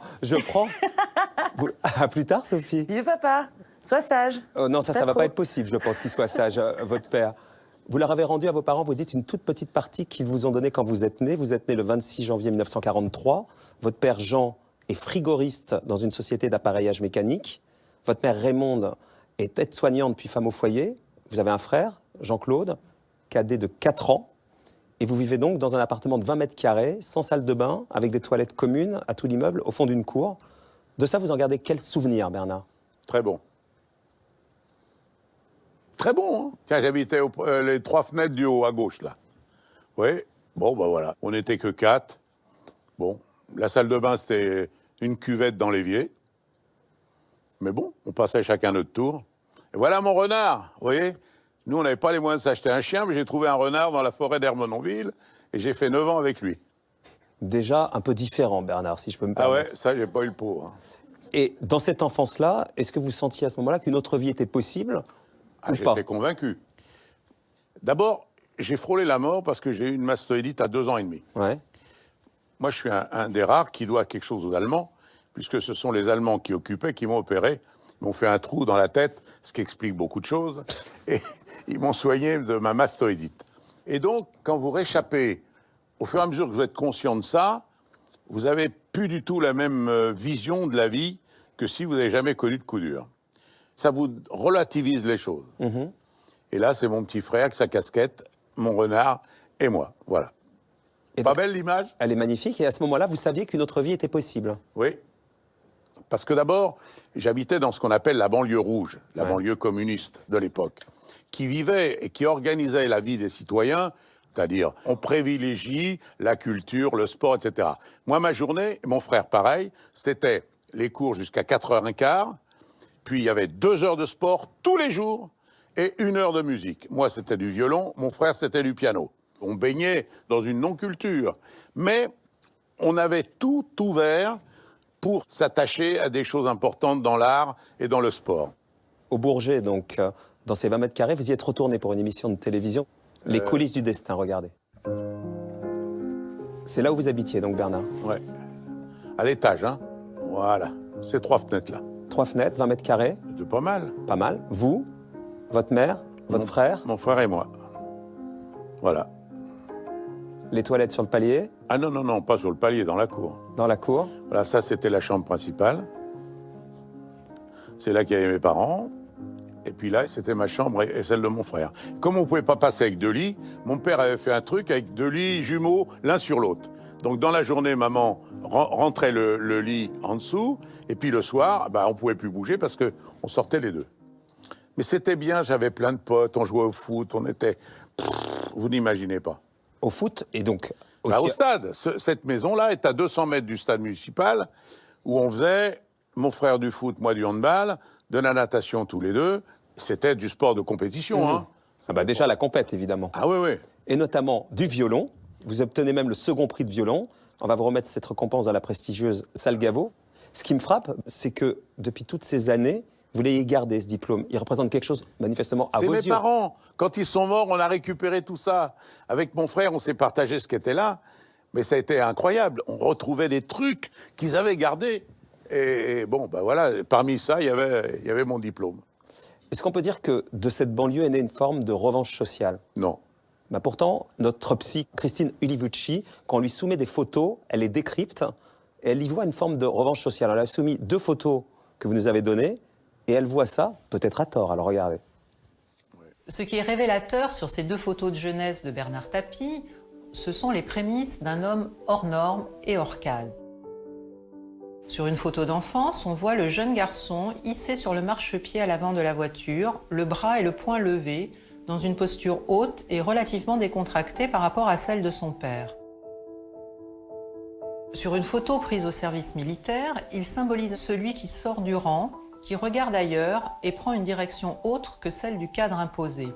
À plus tard, Sophie. Bisous, papa. Sois sage. Non, ça va pas être possible, je pense, qu'il soit sage, votre père. Vous leur avez rendu à vos parents, vous dites, une toute petite partie qu'ils vous ont donnée quand vous êtes né. Vous êtes né le 26 janvier 1943. Votre père, Jean, est frigoriste dans une société d'appareillage mécanique. Votre mère, Raymonde, est aide-soignante puis femme au foyer. Vous avez un frère, Jean-Claude, cadet de 4 ans. Et vous vivez donc dans un appartement de 20 mètres carrés, sans salle de bain, avec des toilettes communes à tout l'immeuble, au fond d'une cour. De ça, vous en gardez quel souvenir, Bernard? Très bon. Très bon, hein. Tiens, j'habitais les 3 fenêtres du haut, à gauche, là. Oui, bon, voilà. On n'était que 4. Bon, la salle de bain, c'était une cuvette dans l'évier. Mais bon, on passait chacun notre tour. Et voilà mon renard, vous voyez. Nous, on n'avait pas les moyens de s'acheter un chien, mais j'ai trouvé un renard dans la forêt d'Ermenonville, et j'ai fait 9 ans avec lui. Déjà un peu différent, Bernard, si je peux me permettre. Ah ouais, ça, j'ai pas eu le pot. Hein. Et dans cette enfance-là, est-ce que vous sentiez à ce moment-là qu'une autre vie était possible? J'étais convaincu. D'abord, j'ai frôlé la mort parce que j'ai eu une mastoïdite à 2 ans et demi. Ouais. Moi, je suis un des rares qui doit quelque chose aux Allemands, puisque ce sont les Allemands qui occupaient, qui m'ont opéré. Ils m'ont fait un trou dans la tête, ce qui explique beaucoup de choses, et ils m'ont soigné de ma mastoïdite. Et donc, quand vous réchappez, au fur et à mesure que vous êtes conscient de ça, vous n'avez plus du tout la même vision de la vie que si vous n'avez jamais connu de coup dur. Ça vous relativise les choses. Et là, c'est mon petit frère avec sa casquette, mon renard et moi. Voilà. Et pas belle l'image? Elle est magnifique. Et à ce moment-là, vous saviez qu'une autre vie était possible? Oui. Parce que d'abord, j'habitais dans ce qu'on appelle la banlieue rouge, la banlieue communiste de l'époque, qui vivait et qui organisait la vie des citoyens, c'est-à-dire on privilégie la culture, le sport, etc. Moi, ma journée, mon frère pareil, c'était les cours jusqu'à 4h15, puis il y avait 2 heures de sport tous les jours et 1 heure de musique. Moi, c'était du violon, mon frère, c'était du piano. On baignait dans une non-culture, mais on avait tout ouvert pour s'attacher à des choses importantes dans l'art et dans le sport. Au Bourget, donc, dans ces 20 mètres carrés, vous y êtes retourné pour une émission de télévision. Les coulisses du destin, regardez. C'est là où vous habitiez, donc, Bernard? Ouais. À l'étage, hein. Voilà. Ces 3 fenêtres-là. 3 fenêtres, 20 mètres carrés. C'est pas mal. Pas mal. Vous, votre mère, votre frère? Mon frère et moi. Voilà. Les toilettes sur le palier? Ah non, non, non, pas sur le palier, dans la cour. Dans la cour? Voilà, ça c'était la chambre principale. C'est là qu'il y avait mes parents. Et puis là, c'était ma chambre et celle de mon frère. Comme on ne pouvait pas passer avec 2 lits, mon père avait fait un truc avec 2 lits jumeaux, l'un sur l'autre. Donc dans la journée, maman rentrait le lit en dessous, et puis le soir, on ne pouvait plus bouger parce qu'on sortait les 2. Mais c'était bien, j'avais plein de potes, on jouait au foot, on était... vous n'imaginez pas. Au foot, et donc... Au stade. Cette maison-là est à 200 mètres du stade municipal, où on faisait, mon frère du foot, moi du handball, de la natation tous les 2. C'était du sport de compétition. Hein. Ah bah déjà la compète, évidemment. Ah oui, oui. Et notamment du violon. Vous obtenez même le second prix de violon. On va vous remettre cette récompense dans la prestigieuse salle Gaveau. Ce qui me frappe, c'est que depuis toutes ces années, vous l'ayez gardé, ce diplôme. Il représente quelque chose, manifestement, à vos yeux. C'est mes parents. Quand ils sont morts, on a récupéré tout ça. Avec mon frère, on s'est partagé ce qui était là. Mais ça a été incroyable. On retrouvait des trucs qu'ils avaient gardés. Et bon, voilà, parmi ça, il y avait mon diplôme. Est-ce qu'on peut dire que de cette banlieue est née une forme de revanche sociale? Non. Pourtant, notre psy, Christine Ulivucci, quand on lui soumet des photos, elle les décrypte et elle y voit une forme de revanche sociale. Elle a soumis 2 photos que vous nous avez données et elle voit ça, peut-être à tort, alors regardez. Ce qui est révélateur sur ces 2 photos de jeunesse de Bernard Tapie, ce sont les prémices d'un homme hors norme et hors case. Sur une photo d'enfance, on voit le jeune garçon hissé sur le marchepied à l'avant de la voiture, le bras et le poing levés, dans une posture haute et relativement décontractée par rapport à celle de son père. Sur une photo prise au service militaire, il symbolise celui qui sort du rang, qui regarde ailleurs et prend une direction autre que celle du cadre imposé.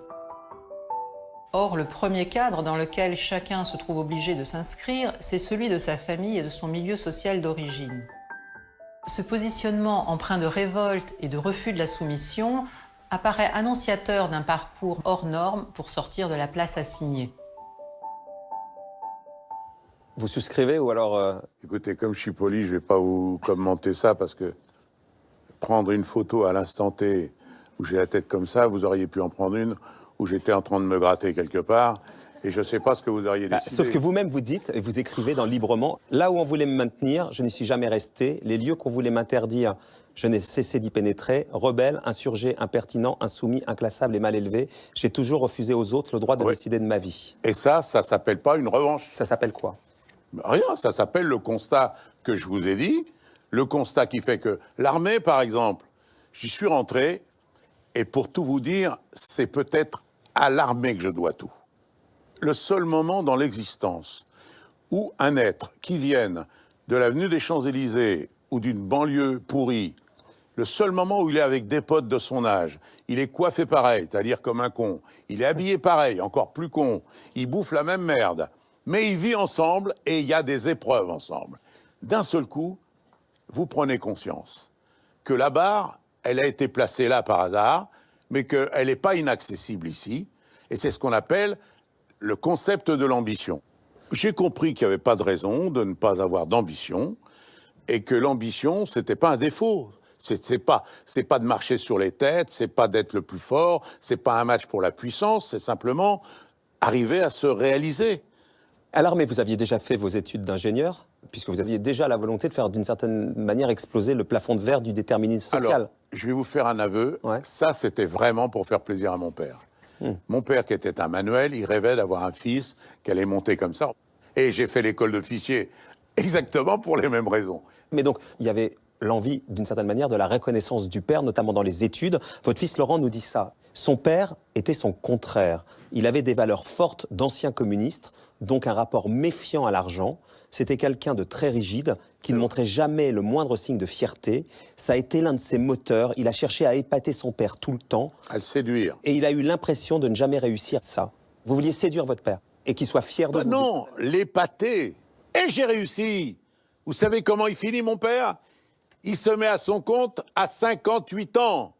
Or, le premier cadre dans lequel chacun se trouve obligé de s'inscrire, c'est celui de sa famille et de son milieu social d'origine. Ce positionnement empreint de révolte et de refus de la soumission apparaît annonciateur d'un parcours hors norme pour sortir de la place assignée. Vous souscrivez ou alors... Écoutez, comme je suis poli, je ne vais pas vous commenter ça parce que prendre une photo à l'instant T où j'ai la tête comme ça, vous auriez pu en prendre une où j'étais en train de me gratter quelque part. Et je ne sais pas ce que vous auriez décidé. Sauf que vous-même vous dites, et vous écrivez dans Librement, là où on voulait me maintenir, je n'y suis jamais resté. Les lieux qu'on voulait m'interdire, je n'ai cessé d'y pénétrer. Rebelle, insurgé, impertinent, insoumis, inclassable et mal élevé, j'ai toujours refusé aux autres le droit de décider de ma vie. Et ça s'appelle pas une revanche. Ça s'appelle quoi? Rien, ça s'appelle le constat que je vous ai dit. Le constat qui fait que l'armée, par exemple, j'y suis rentré, et pour tout vous dire, c'est peut-être à l'armée que je dois tout. Le seul moment dans l'existence où un être qui vienne de l'avenue des Champs-Élysées ou d'une banlieue pourrie, le seul moment où il est avec des potes de son âge, il est coiffé pareil, c'est-à-dire comme un con, il est habillé pareil, encore plus con, il bouffe la même merde, mais il vit ensemble et il y a des épreuves ensemble. D'un seul coup, vous prenez conscience que la barre, elle a été placée là par hasard, mais qu'elle n'est pas inaccessible ici, et c'est ce qu'on appelle le concept de l'ambition. J'ai compris qu'il n'y avait pas de raison de ne pas avoir d'ambition et que l'ambition, c'était pas un défaut. C'est pas de marcher sur les têtes, c'est pas d'être le plus fort, c'est pas un match pour la puissance, c'est simplement arriver à se réaliser. À l'armée, vous aviez déjà fait vos études d'ingénieur, puisque vous aviez déjà la volonté de faire d'une certaine manière exploser le plafond de verre du déterminisme social. Alors, je vais vous faire un aveu, ça c'était vraiment pour faire plaisir à mon père. Mon père, qui était un manuel, il rêvait d'avoir un fils qui allait monter comme ça. Et j'ai fait l'école d'officier exactement pour les mêmes raisons. Mais donc, il y avait l'envie, d'une certaine manière, de la reconnaissance du père, notamment dans les études. Votre fils Laurent nous dit ça. Son père était son contraire. Il avait des valeurs fortes d'ancien communiste, donc un rapport méfiant à l'argent. C'était quelqu'un de très rigide, qui ne montrait jamais le moindre signe de fierté. Ça a été l'un de ses moteurs. Il a cherché à épater son père tout le temps. À le séduire. Et il a eu l'impression de ne jamais réussir ça. Vous vouliez séduire votre père et qu'il soit fier de vous. Non, l'épater. Et j'ai réussi. Vous savez comment il finit, mon père? Il se met à son compte à 58 ans.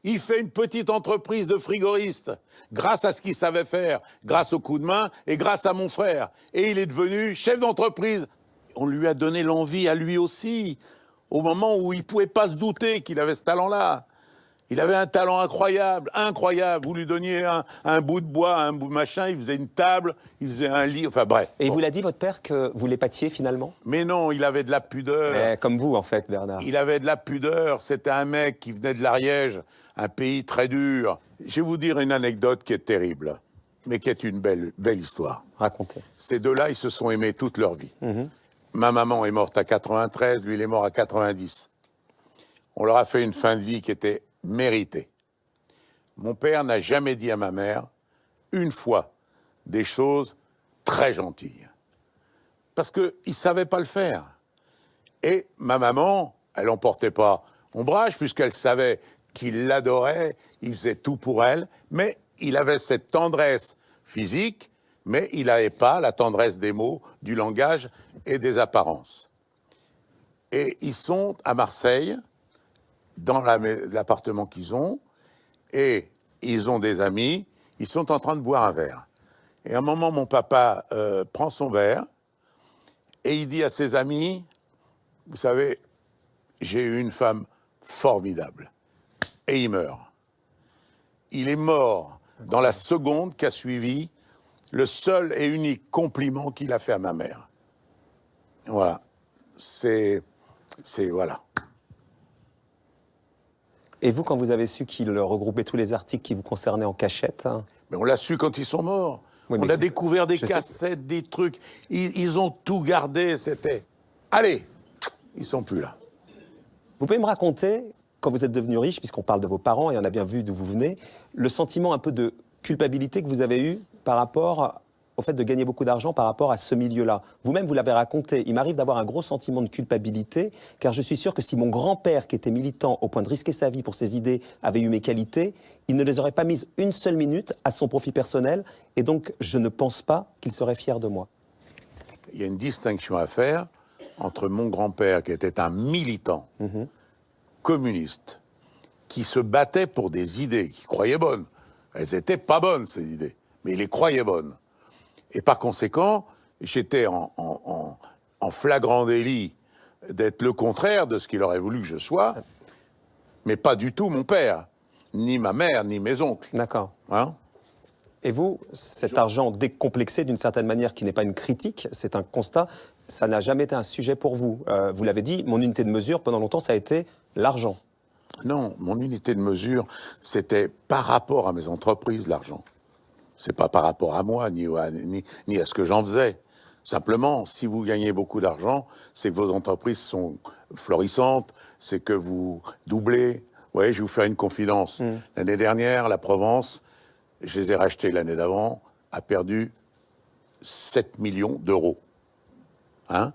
Il fait une petite entreprise de frigoriste, grâce à ce qu'il savait faire, grâce au coup de main et grâce à mon frère. Et il est devenu chef d'entreprise. On lui a donné l'envie à lui aussi, au moment où il ne pouvait pas se douter qu'il avait ce talent-là. Il avait un talent incroyable, incroyable. Vous lui donniez un bout de bois, un bout de machin, il faisait une table, il faisait un lit, enfin bref. Et il vous l'a dit, votre père, que vous l'épatiez finalement? Mais non, il avait de la pudeur. Comme vous, en fait, Bernard. Il avait de la pudeur. C'était un mec qui venait de l'Ariège, un pays très dur. Je vais vous dire une anecdote qui est terrible, mais qui est une belle histoire. Racontez. Ces deux-là, ils se sont aimés toute leur vie. Ma maman est morte à 93, lui, il est mort à 90. On leur a fait une fin de vie qui était méritée. Mon père n'a jamais dit à ma mère, une fois, des choses très gentilles. Parce qu'il ne savait pas le faire. Et ma maman, elle n'en portait pas ombrage, puisqu'elle savait qu'il l'adorait, il faisait tout pour elle, mais il avait cette tendresse physique, mais il n'avait pas la tendresse des mots, du langage et des apparences. Et ils sont à Marseille, dans l'appartement qu'ils ont, et ils ont des amis, ils sont en train de boire un verre. Et à un moment, mon papa prend son verre, et il dit à ses amis, vous savez, j'ai eu une femme formidable. Et il meurt. Il est mort dans la seconde qu'a suivi le seul et unique compliment qu'il a fait à ma mère. Voilà. Voilà. Et vous, quand vous avez su qu'il regroupait tous les articles qui vous concernaient en cachette? Mais on l'a su quand ils sont morts. Oui, on a découvert des cassettes, des trucs. Ils ont tout gardé, c'était... Allez, ils sont plus là. Vous pouvez me raconter, quand vous êtes devenu riche, puisqu'on parle de vos parents et on a bien vu d'où vous venez, le sentiment un peu de culpabilité que vous avez eu par rapport au fait de gagner beaucoup d'argent par rapport à ce milieu-là. Vous-même, vous l'avez raconté, il m'arrive d'avoir un gros sentiment de culpabilité, car je suis sûr que si mon grand-père, qui était militant au point de risquer sa vie pour ses idées, avait eu mes qualités, il ne les aurait pas mises une seule minute à son profit personnel, et donc je ne pense pas qu'il serait fier de moi. Il y a une distinction à faire entre mon grand-père, qui était un militant communiste, qui se battait pour des idées, qui croyait bonnes. Elles n'étaient pas bonnes, ces idées, mais il les croyait bonnes. Et par conséquent, j'étais en flagrant délit d'être le contraire de ce qu'il aurait voulu que je sois, mais pas du tout mon père, ni ma mère, ni mes oncles. D'accord. Hein? Et vous, cet argent décomplexé d'une certaine manière, qui n'est pas une critique, c'est un constat, ça n'a jamais été un sujet pour vous. Vous l'avez dit, mon unité de mesure, pendant longtemps, ça a été l'argent. Non, mon unité de mesure, c'était par rapport à mes entreprises, l'argent. C'est pas par rapport à moi, ni à ce que j'en faisais. Simplement, si vous gagnez beaucoup d'argent, c'est que vos entreprises sont florissantes, c'est que vous doublez. Vous voyez, je vais vous faire une confidence. L'année dernière, la Provence, je les ai rachetés l'année d'avant, a perdu 7 millions d'euros. Hein?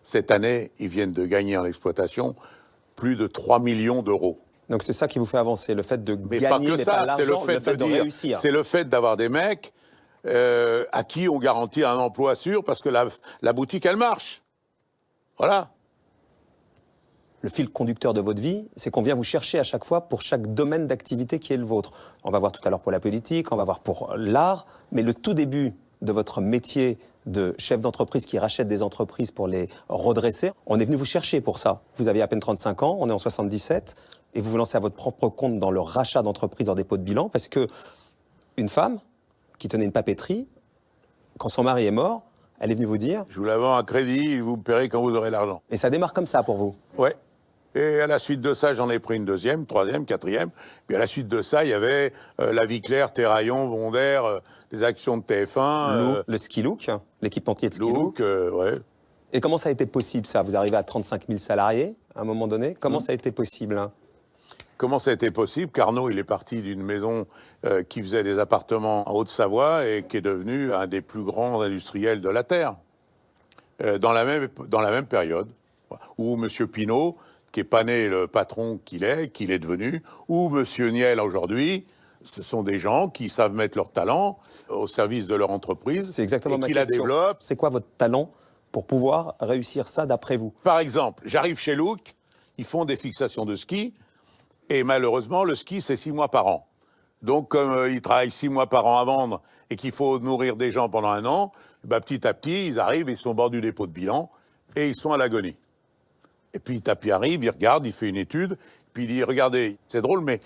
Cette année, ils viennent de gagner en exploitation plus de 3 millions d'euros. Donc c'est ça qui vous fait avancer, le fait de Mais gagner, pas que ça, c'est le fait de réussir. C'est le fait d'avoir des mecs à qui on garantit un emploi sûr parce que la boutique, elle marche. Voilà. Le fil conducteur de votre vie, c'est qu'on vient vous chercher à chaque fois pour chaque domaine d'activité qui est le vôtre. On va voir tout à l'heure pour la politique, on va voir pour l'art, mais le tout début de votre métier de chef d'entreprise qui rachète des entreprises pour les redresser, on est venu vous chercher pour ça. Vous aviez à peine 35 ans, on est en 77, et vous vous lancez à votre propre compte dans le rachat d'entreprises en dépôt de bilan, parce que une femme qui tenait une papeterie, quand son mari est mort, elle est venue vous dire... Je vous la vends à crédit, vous me paierez quand vous aurez l'argent. Et ça démarre comme ça pour vous? Ouais. Et à la suite de ça, j'en ai pris une deuxième, troisième, quatrième. Puis à la suite de ça, il y avait La Vie Claire, Terraillon, Vonder, des actions de TF1. Le Ski Look, l'équipementier de Ski Look. Ouais. Et comment ça a été possible, ça? Vous arrivez à 35 000 salariés, à un moment donné. Comment ça a été possible, hein? Comment ça a été possible? Carnot, il est parti d'une maison qui faisait des appartements en Haute-Savoie et qui est devenu un des plus grands industriels de la Terre. Dans la même période, où M. Pinault, qui n'est pas né le patron qu'il est devenu, ou M. Niel aujourd'hui, ce sont des gens qui savent mettre leur talent au service de leur entreprise. C'est exactement ma question. question. Qui la développent. C'est quoi votre talent pour pouvoir réussir ça d'après vous? Par exemple, j'arrive chez Look, ils font des fixations de ski, et malheureusement, le ski, c'est 6 mois par an. Donc, comme ils travaillent 6 mois par an à vendre et qu'il faut nourrir des gens pendant un an, bah, petit à petit, ils arrivent, ils sont au bord du dépôt de bilan et ils sont à l'agonie. Et puis Tapi arrive, il regarde, il fait une étude, puis il dit, regardez, c'est drôle, mais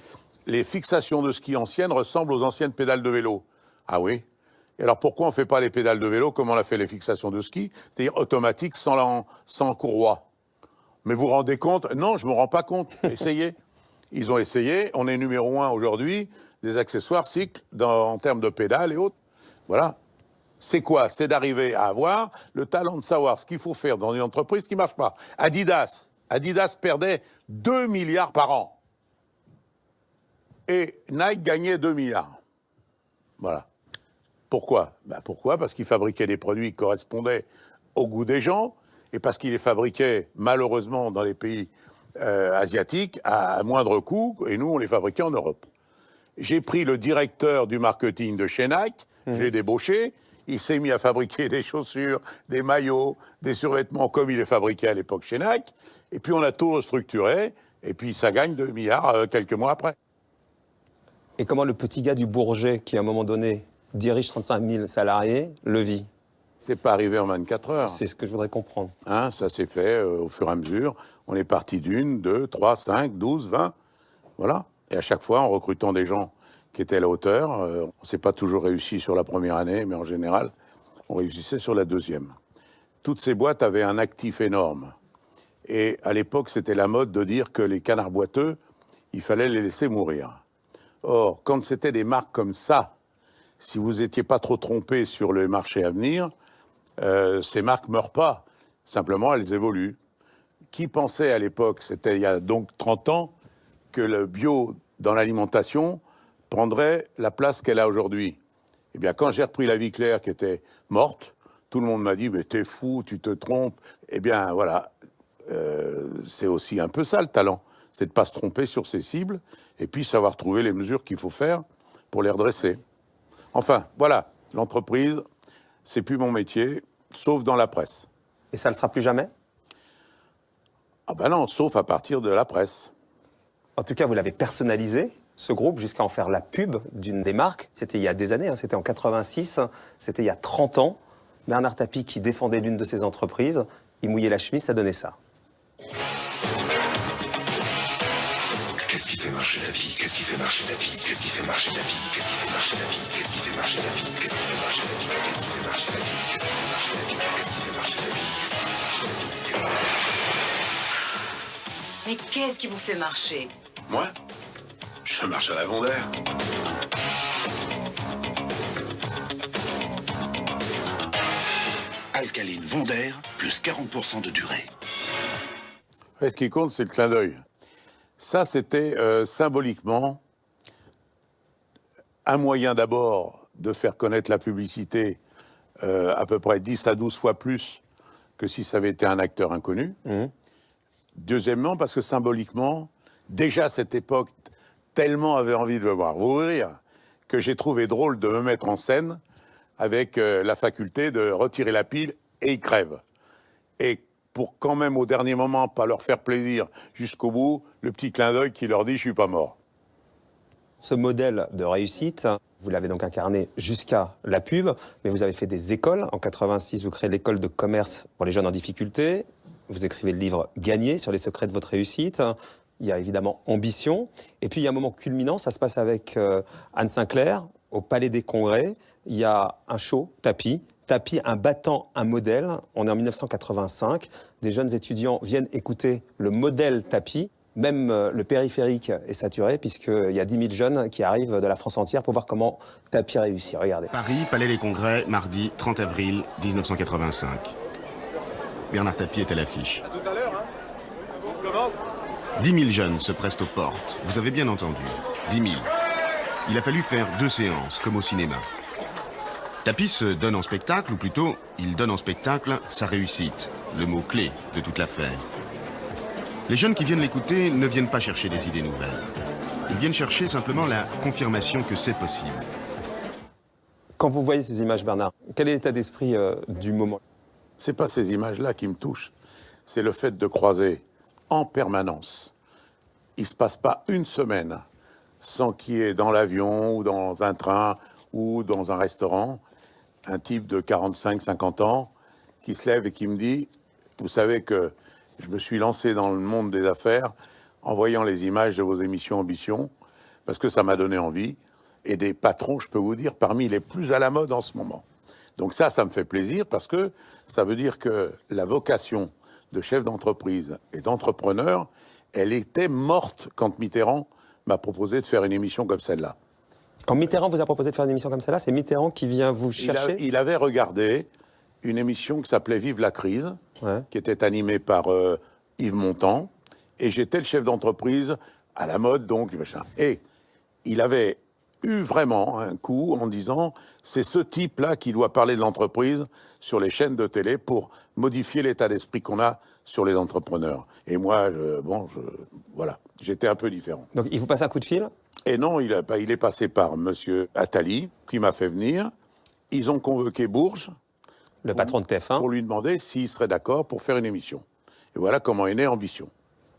les fixations de ski anciennes ressemblent aux anciennes pédales de vélo. Ah oui? Et alors pourquoi on ne fait pas les pédales de vélo comme on a fait les fixations de ski, c'est-à-dire automatiques sans courroie? Mais vous vous rendez compte? Non, je ne me rends pas compte. Essayez. Ils ont essayé. On est numéro 1 aujourd'hui des accessoires cycles en termes de pédales et autres. Voilà. C'est quoi? C'est d'arriver à avoir le talent de savoir ce qu'il faut faire dans une entreprise qui ne marche pas. Adidas perdait 2 milliards par an. Et Nike gagnait 2 milliards. Voilà. Pourquoi? Pourquoi? Parce qu'ils fabriquaient des produits qui correspondaient au goût des gens, et parce qu'ils les fabriquaient, malheureusement, dans les pays asiatiques, à moindre coût, et nous, on les fabriquait en Europe. J'ai pris le directeur du marketing de chez Nike, je l'ai débauché, il s'est mis à fabriquer des chaussures, des maillots, des survêtements comme il les fabriquait à l'époque chez Nike, et puis on a tout restructuré, et puis ça gagne 2 milliards quelques mois après. Et comment le petit gars du Bourget, qui à un moment donné dirige 35 000 salariés, le vit? C'est pas arrivé en 24 heures. C'est ce que je voudrais comprendre. Hein, ça s'est fait au fur et à mesure. On est parti d'1, 2, 3, 5, 12, 20. Voilà. Et à chaque fois, en recrutant des gens qui étaient à la hauteur, on ne s'est pas toujours réussi sur la première année, mais en général, on réussissait sur la deuxième. Toutes ces boîtes avaient un actif énorme. Et à l'époque, c'était la mode de dire que les canards boiteux, il fallait les laisser mourir. Or, quand c'était des marques comme ça, si vous n'étiez pas trop trompé sur le marché à venir, ces marques ne meurent pas. Simplement, elles évoluent. Qui pensait à l'époque, c'était il y a donc 30 ans, que le bio dans l'alimentation prendrait la place qu'elle a aujourd'hui? Eh bien, quand j'ai repris la Vie Claire qui était morte, tout le monde m'a dit « mais t'es fou, tu te trompes ». Eh bien, voilà, c'est aussi un peu ça le talent, c'est de ne pas se tromper sur ses cibles et puis savoir trouver les mesures qu'il faut faire pour les redresser. Enfin, voilà, l'entreprise, c'est plus mon métier, sauf dans la presse. Et ça ne le sera plus jamais? Ah ben non, sauf à partir de la presse. En tout cas, vous l'avez personnalisé, ce groupe, jusqu'à en faire la pub d'une des marques. C'était il y a des années, hein, c'était en 86, c'était il y a 30 ans. Bernard Tapie qui défendait l'une de ses entreprises, il mouillait la chemise, ça donnait ça. Qu'est-ce qui fait marcher Tapie? Qu'est-ce qui fait marcher Tapie? Qu'est-ce qui fait marcher Tapie? Qu'est-ce qui fait marcher Tapie? Qu'est-ce qui fait marcher Tapie? Qu'est-ce qui fait marcher Tapie? Qu'est-ce qui fait marcher Tapie? Qu'est-ce qui fait marcher Tapie? Qu'est-ce qui fait marcher Tapie? Mais qu'est-ce qui vous fait marcher? Moi, je marche à la Vendère. Alcaline Vendère, plus 40% de durée. Et ce qui compte, c'est le clin d'œil. Ça, c'était symboliquement un moyen d'abord de faire connaître la publicité à peu près 10 à 12 fois plus que si ça avait été un acteur inconnu. Deuxièmement, parce que symboliquement, déjà à cette époque, tellement avait envie de le voir ouvrir que j'ai trouvé drôle de me mettre en scène avec la faculté de retirer la pile et il crève. Et pour quand même au dernier moment pas leur faire plaisir jusqu'au bout, le petit clin d'œil qui leur dit « je suis pas mort ». Ce modèle de réussite, vous l'avez donc incarné jusqu'à la pub, mais vous avez fait des écoles. En 86, vous créez l'école de commerce pour les jeunes en difficulté. Vous écrivez le livre « Gagner » sur les secrets de votre réussite. Il y a évidemment Ambition. Et puis il y a un moment culminant, ça se passe avec Anne Sinclair, au Palais des Congrès. Il y a un show, Tapie, un battant, un modèle. On est en 1985. Des jeunes étudiants viennent écouter le modèle Tapie. Même le périphérique est saturé, puisqu'il y a 10 000 jeunes qui arrivent de la France entière pour voir comment Tapie réussit. Regardez. Paris, Palais des Congrès, mardi 30 avril 1985. Bernard Tapie est à l'affiche. 10 000 jeunes se pressent aux portes. Vous avez bien entendu, 10 000. Il a fallu faire 2 séances, comme au cinéma. Tapie se donne en spectacle, ou plutôt, il donne en spectacle sa réussite, le mot clé de toute l'affaire. Les jeunes qui viennent l'écouter ne viennent pas chercher des idées nouvelles. Ils viennent chercher simplement la confirmation que c'est possible. Quand vous voyez ces images, Bernard, quel est l'état d'esprit du moment? C'est pas ces images-là qui me touchent, c'est le fait de croiser en permanence. Il ne se passe pas une semaine sans qu'il y ait dans l'avion ou dans un train ou dans un restaurant un type de 45-50 ans qui se lève et qui me dit « Vous savez que je me suis lancé dans le monde des affaires en voyant les images de vos émissions Ambition parce que ça m'a donné envie, et des patrons, je peux vous dire, parmi les plus à la mode en ce moment. Donc ça me fait plaisir, parce que ça veut dire que la vocation de chef d'entreprise et d'entrepreneur, elle était morte quand Mitterrand m'a proposé de faire une émission comme celle-là. Quand Mitterrand vous a proposé de faire une émission comme celle-là, c'est Mitterrand qui vient vous chercher? Il avait regardé une émission qui s'appelait Vive la crise, qui était animée par Yves Montand, et j'étais le chef d'entreprise à la mode, donc, machin. Et il avait eu vraiment un coup en disant, c'est ce type-là qui doit parler de l'entreprise sur les chaînes de télé pour modifier l'état d'esprit qu'on a sur les entrepreneurs. Et moi, voilà, j'étais un peu différent. Donc il vous passe un coup de fil? Et non, il est passé par monsieur Attali, qui m'a fait venir. Ils ont convoqué Bourges, le patron de TF1, pour lui demander s'il serait d'accord pour faire une émission. Et voilà comment est née Ambition.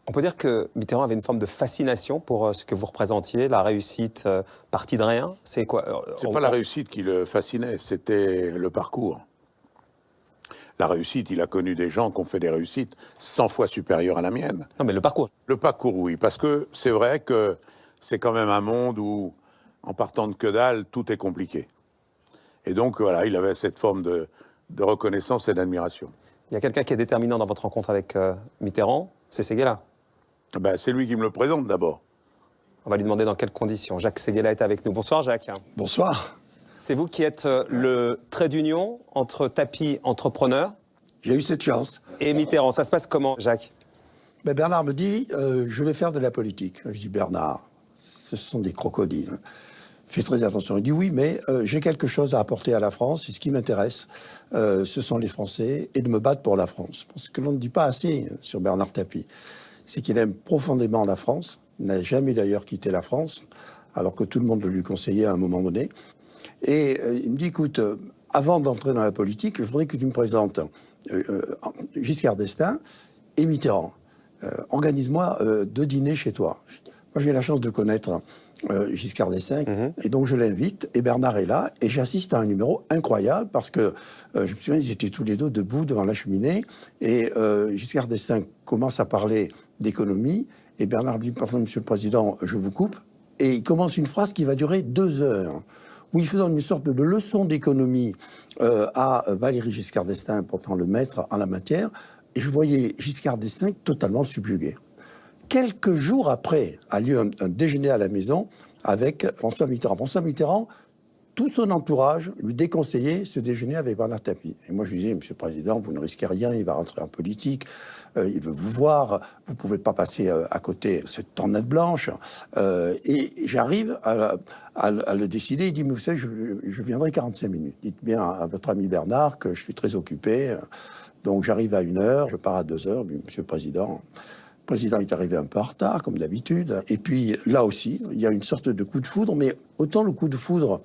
On peut dire que Mitterrand avait une forme de fascination pour ce que vous représentiez, la réussite partie de rien. C'est quoi? C'est pas la réussite qui le fascinait, c'était le parcours. La réussite, il a connu des gens qui ont fait des réussites 100 fois supérieures à la mienne. Non, mais le parcours. Le parcours, oui, parce que c'est vrai que c'est quand même un monde où, en partant de que dalle, tout est compliqué. Et donc, voilà, il avait cette forme de reconnaissance et d'admiration. Il y a quelqu'un qui est déterminant dans votre rencontre avec Mitterrand, c'est Séguéla. Ben, c'est lui qui me le présente d'abord. On va lui demander dans quelles conditions. Jacques Séguéla est avec nous. Bonsoir Jacques. Bonsoir. C'est vous qui êtes le trait d'union entre Tapie entrepreneur. J'ai eu cette chance. Et Mitterrand. Ça se passe comment, Jacques? Ben Bernard me dit, je vais faire de la politique. Je dis, Bernard, ce sont des crocodiles. Fais très attention. Il dit, oui, mais j'ai quelque chose à apporter à la France. Et ce qui m'intéresse, ce sont les Français et de me battre pour la France. Parce que l'on ne dit pas assez sur Bernard Tapie. C'est qu'il aime profondément la France. Il n'a jamais d'ailleurs quitté la France, alors que tout le monde le lui conseillait à un moment donné. Et il me dit, écoute, avant d'entrer dans la politique, je voudrais que tu me présentes Giscard d'Estaing et Mitterrand. Organise-moi 2 dîners chez toi. Moi, j'ai la chance de connaître Giscard d'Estaing, et donc je l'invite, et Bernard est là, et j'assiste à un numéro incroyable, parce que je me souviens, ils étaient tous les deux debout devant la cheminée, et Giscard d'Estaing commence à parler d'économie, et Bernard lui dit, pardon, Monsieur le Président, je vous coupe, et il commence une phrase qui va durer 2 heures, où il fait une sorte de leçon d'économie à Valéry Giscard d'Estaing, pourtant le maître en la matière, et je voyais Giscard d'Estaing totalement subjugué. Quelques jours après a lieu un déjeuner à la maison avec François Mitterrand. François Mitterrand, tout son entourage lui déconseillait ce déjeuner avec Bernard Tapie. Et moi, je lui disais, Monsieur le Président, vous ne risquez rien, il va rentrer en politique, il veut vous voir, vous ne pouvez pas passer à côté de cette tornade blanche. Et j'arrive à le décider. Il dit, mais vous savez, je viendrai 45 minutes. Dites bien à votre ami Bernard que je suis très occupé. Donc j'arrive à 1h, je pars à 2h, Monsieur le Président... Le président est arrivé un peu en retard, comme d'habitude. Et puis, là aussi, il y a une sorte de coup de foudre, mais autant le coup de foudre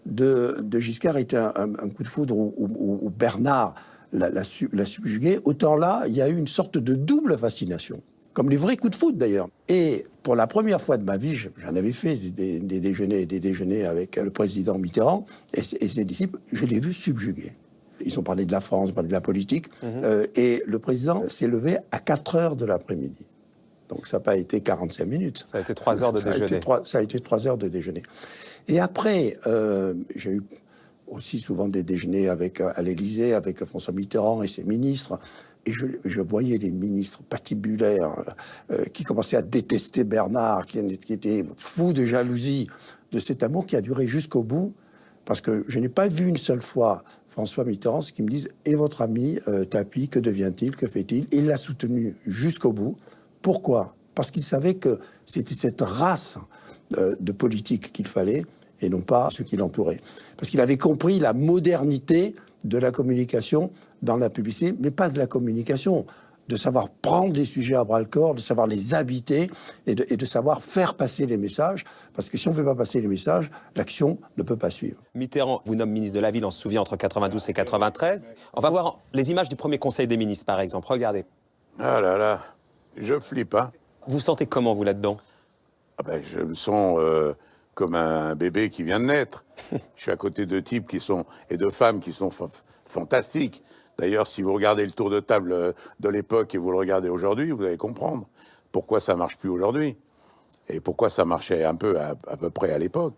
de Giscard était un coup de foudre où Bernard l'a subjugué, autant là, il y a eu une sorte de double fascination. Comme les vrais coups de foudre, d'ailleurs. Et pour la première fois de ma vie, j'en avais fait des déjeuners avec le président Mitterrand et ses disciples, je l'ai vu subjugué. Ils ont parlé de la France, ils ont parlé de la politique. Et le président s'est levé à 4h de l'après-midi. Donc ça n'a pas été 45 minutes. Ça a été 3 heures de déjeuner. Ça a été 3 heures de déjeuner. Et après, j'ai eu aussi souvent des déjeuners à l'Élysée, avec François Mitterrand et ses ministres. Et je voyais les ministres patibulaires qui commençaient à détester Bernard, qui étaient fous de jalousie de cet amour qui a duré jusqu'au bout. Parce que je n'ai pas vu une seule fois François Mitterrand qui me dise « Et votre ami Tapie, que devient-il? Que fait-il » Il l'a soutenu jusqu'au bout. Pourquoi? Parce qu'il savait que c'était cette race de politique qu'il fallait et non pas ceux qui l'entouraient. Parce qu'il avait compris la modernité de la communication dans la publicité, mais pas de la communication, de savoir prendre des sujets à bras-le-corps, de savoir les habiter et de savoir faire passer les messages. Parce que si on ne fait pas passer les messages, l'action ne peut pas suivre. Mitterrand vous nomme ministre de la Ville, on se souvient, entre 92 et 93. On va voir les images du premier conseil des ministres, par exemple. Regardez. Ah là là, je flippe, hein. Vous sentez comment, vous, là-dedans? Ah ben, je me sens comme un bébé qui vient de naître. Je suis à côté de types et de femmes qui sont fantastiques. D'ailleurs, si vous regardez le tour de table de l'époque et vous le regardez aujourd'hui, vous allez comprendre pourquoi ça marche plus aujourd'hui. et pourquoi ça marchait un peu à peu près à l'époque.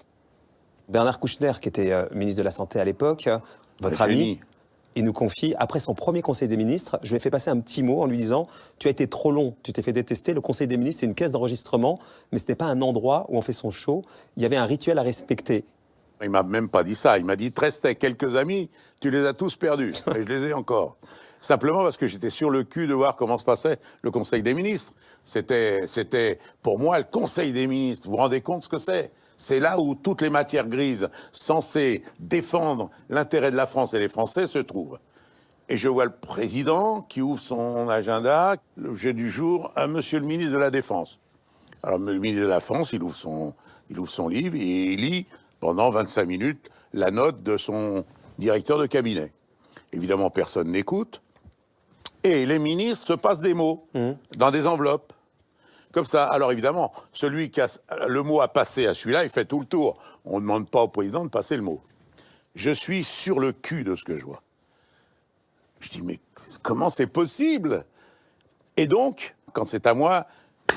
Bernard Kouchner, qui était ministre de la Santé à l'époque, votre ami, il nous confie, après son premier Conseil des ministres, je lui ai fait passer un petit mot en lui disant « Tu as été trop long, tu t'es fait détester, le Conseil des ministres, c'est une caisse d'enregistrement, mais ce n'est pas un endroit où on fait son show, il y avait un rituel à respecter. » Il m'a même pas dit ça, il m'a dit « Te restait quelques amis, tu les as tous perdus. » Et je les ai encore. Simplement parce que j'étais sur le cul de voir comment se passait le Conseil des ministres. C'était pour moi le Conseil des ministres. Vous vous rendez compte ce que c'est ? C'est là où toutes les matières grises censées défendre l'intérêt de la France et les Français se trouvent. Et je vois le président qui ouvre son agenda, l'objet du jour, à monsieur le ministre de la Défense. Alors le ministre de la Défense, il ouvre son livre et il lit pendant 25 minutes la note de son directeur de cabinet. Évidemment, personne n'écoute. Et les ministres se passent des mots dans des enveloppes. Comme ça. Alors évidemment, celui qui a le mot à passer à celui-là, il fait tout le tour. On ne demande pas au président de passer le mot. Je suis sur le cul de ce que je vois. Je dis, mais comment c'est possible? Et donc, quand c'est à moi,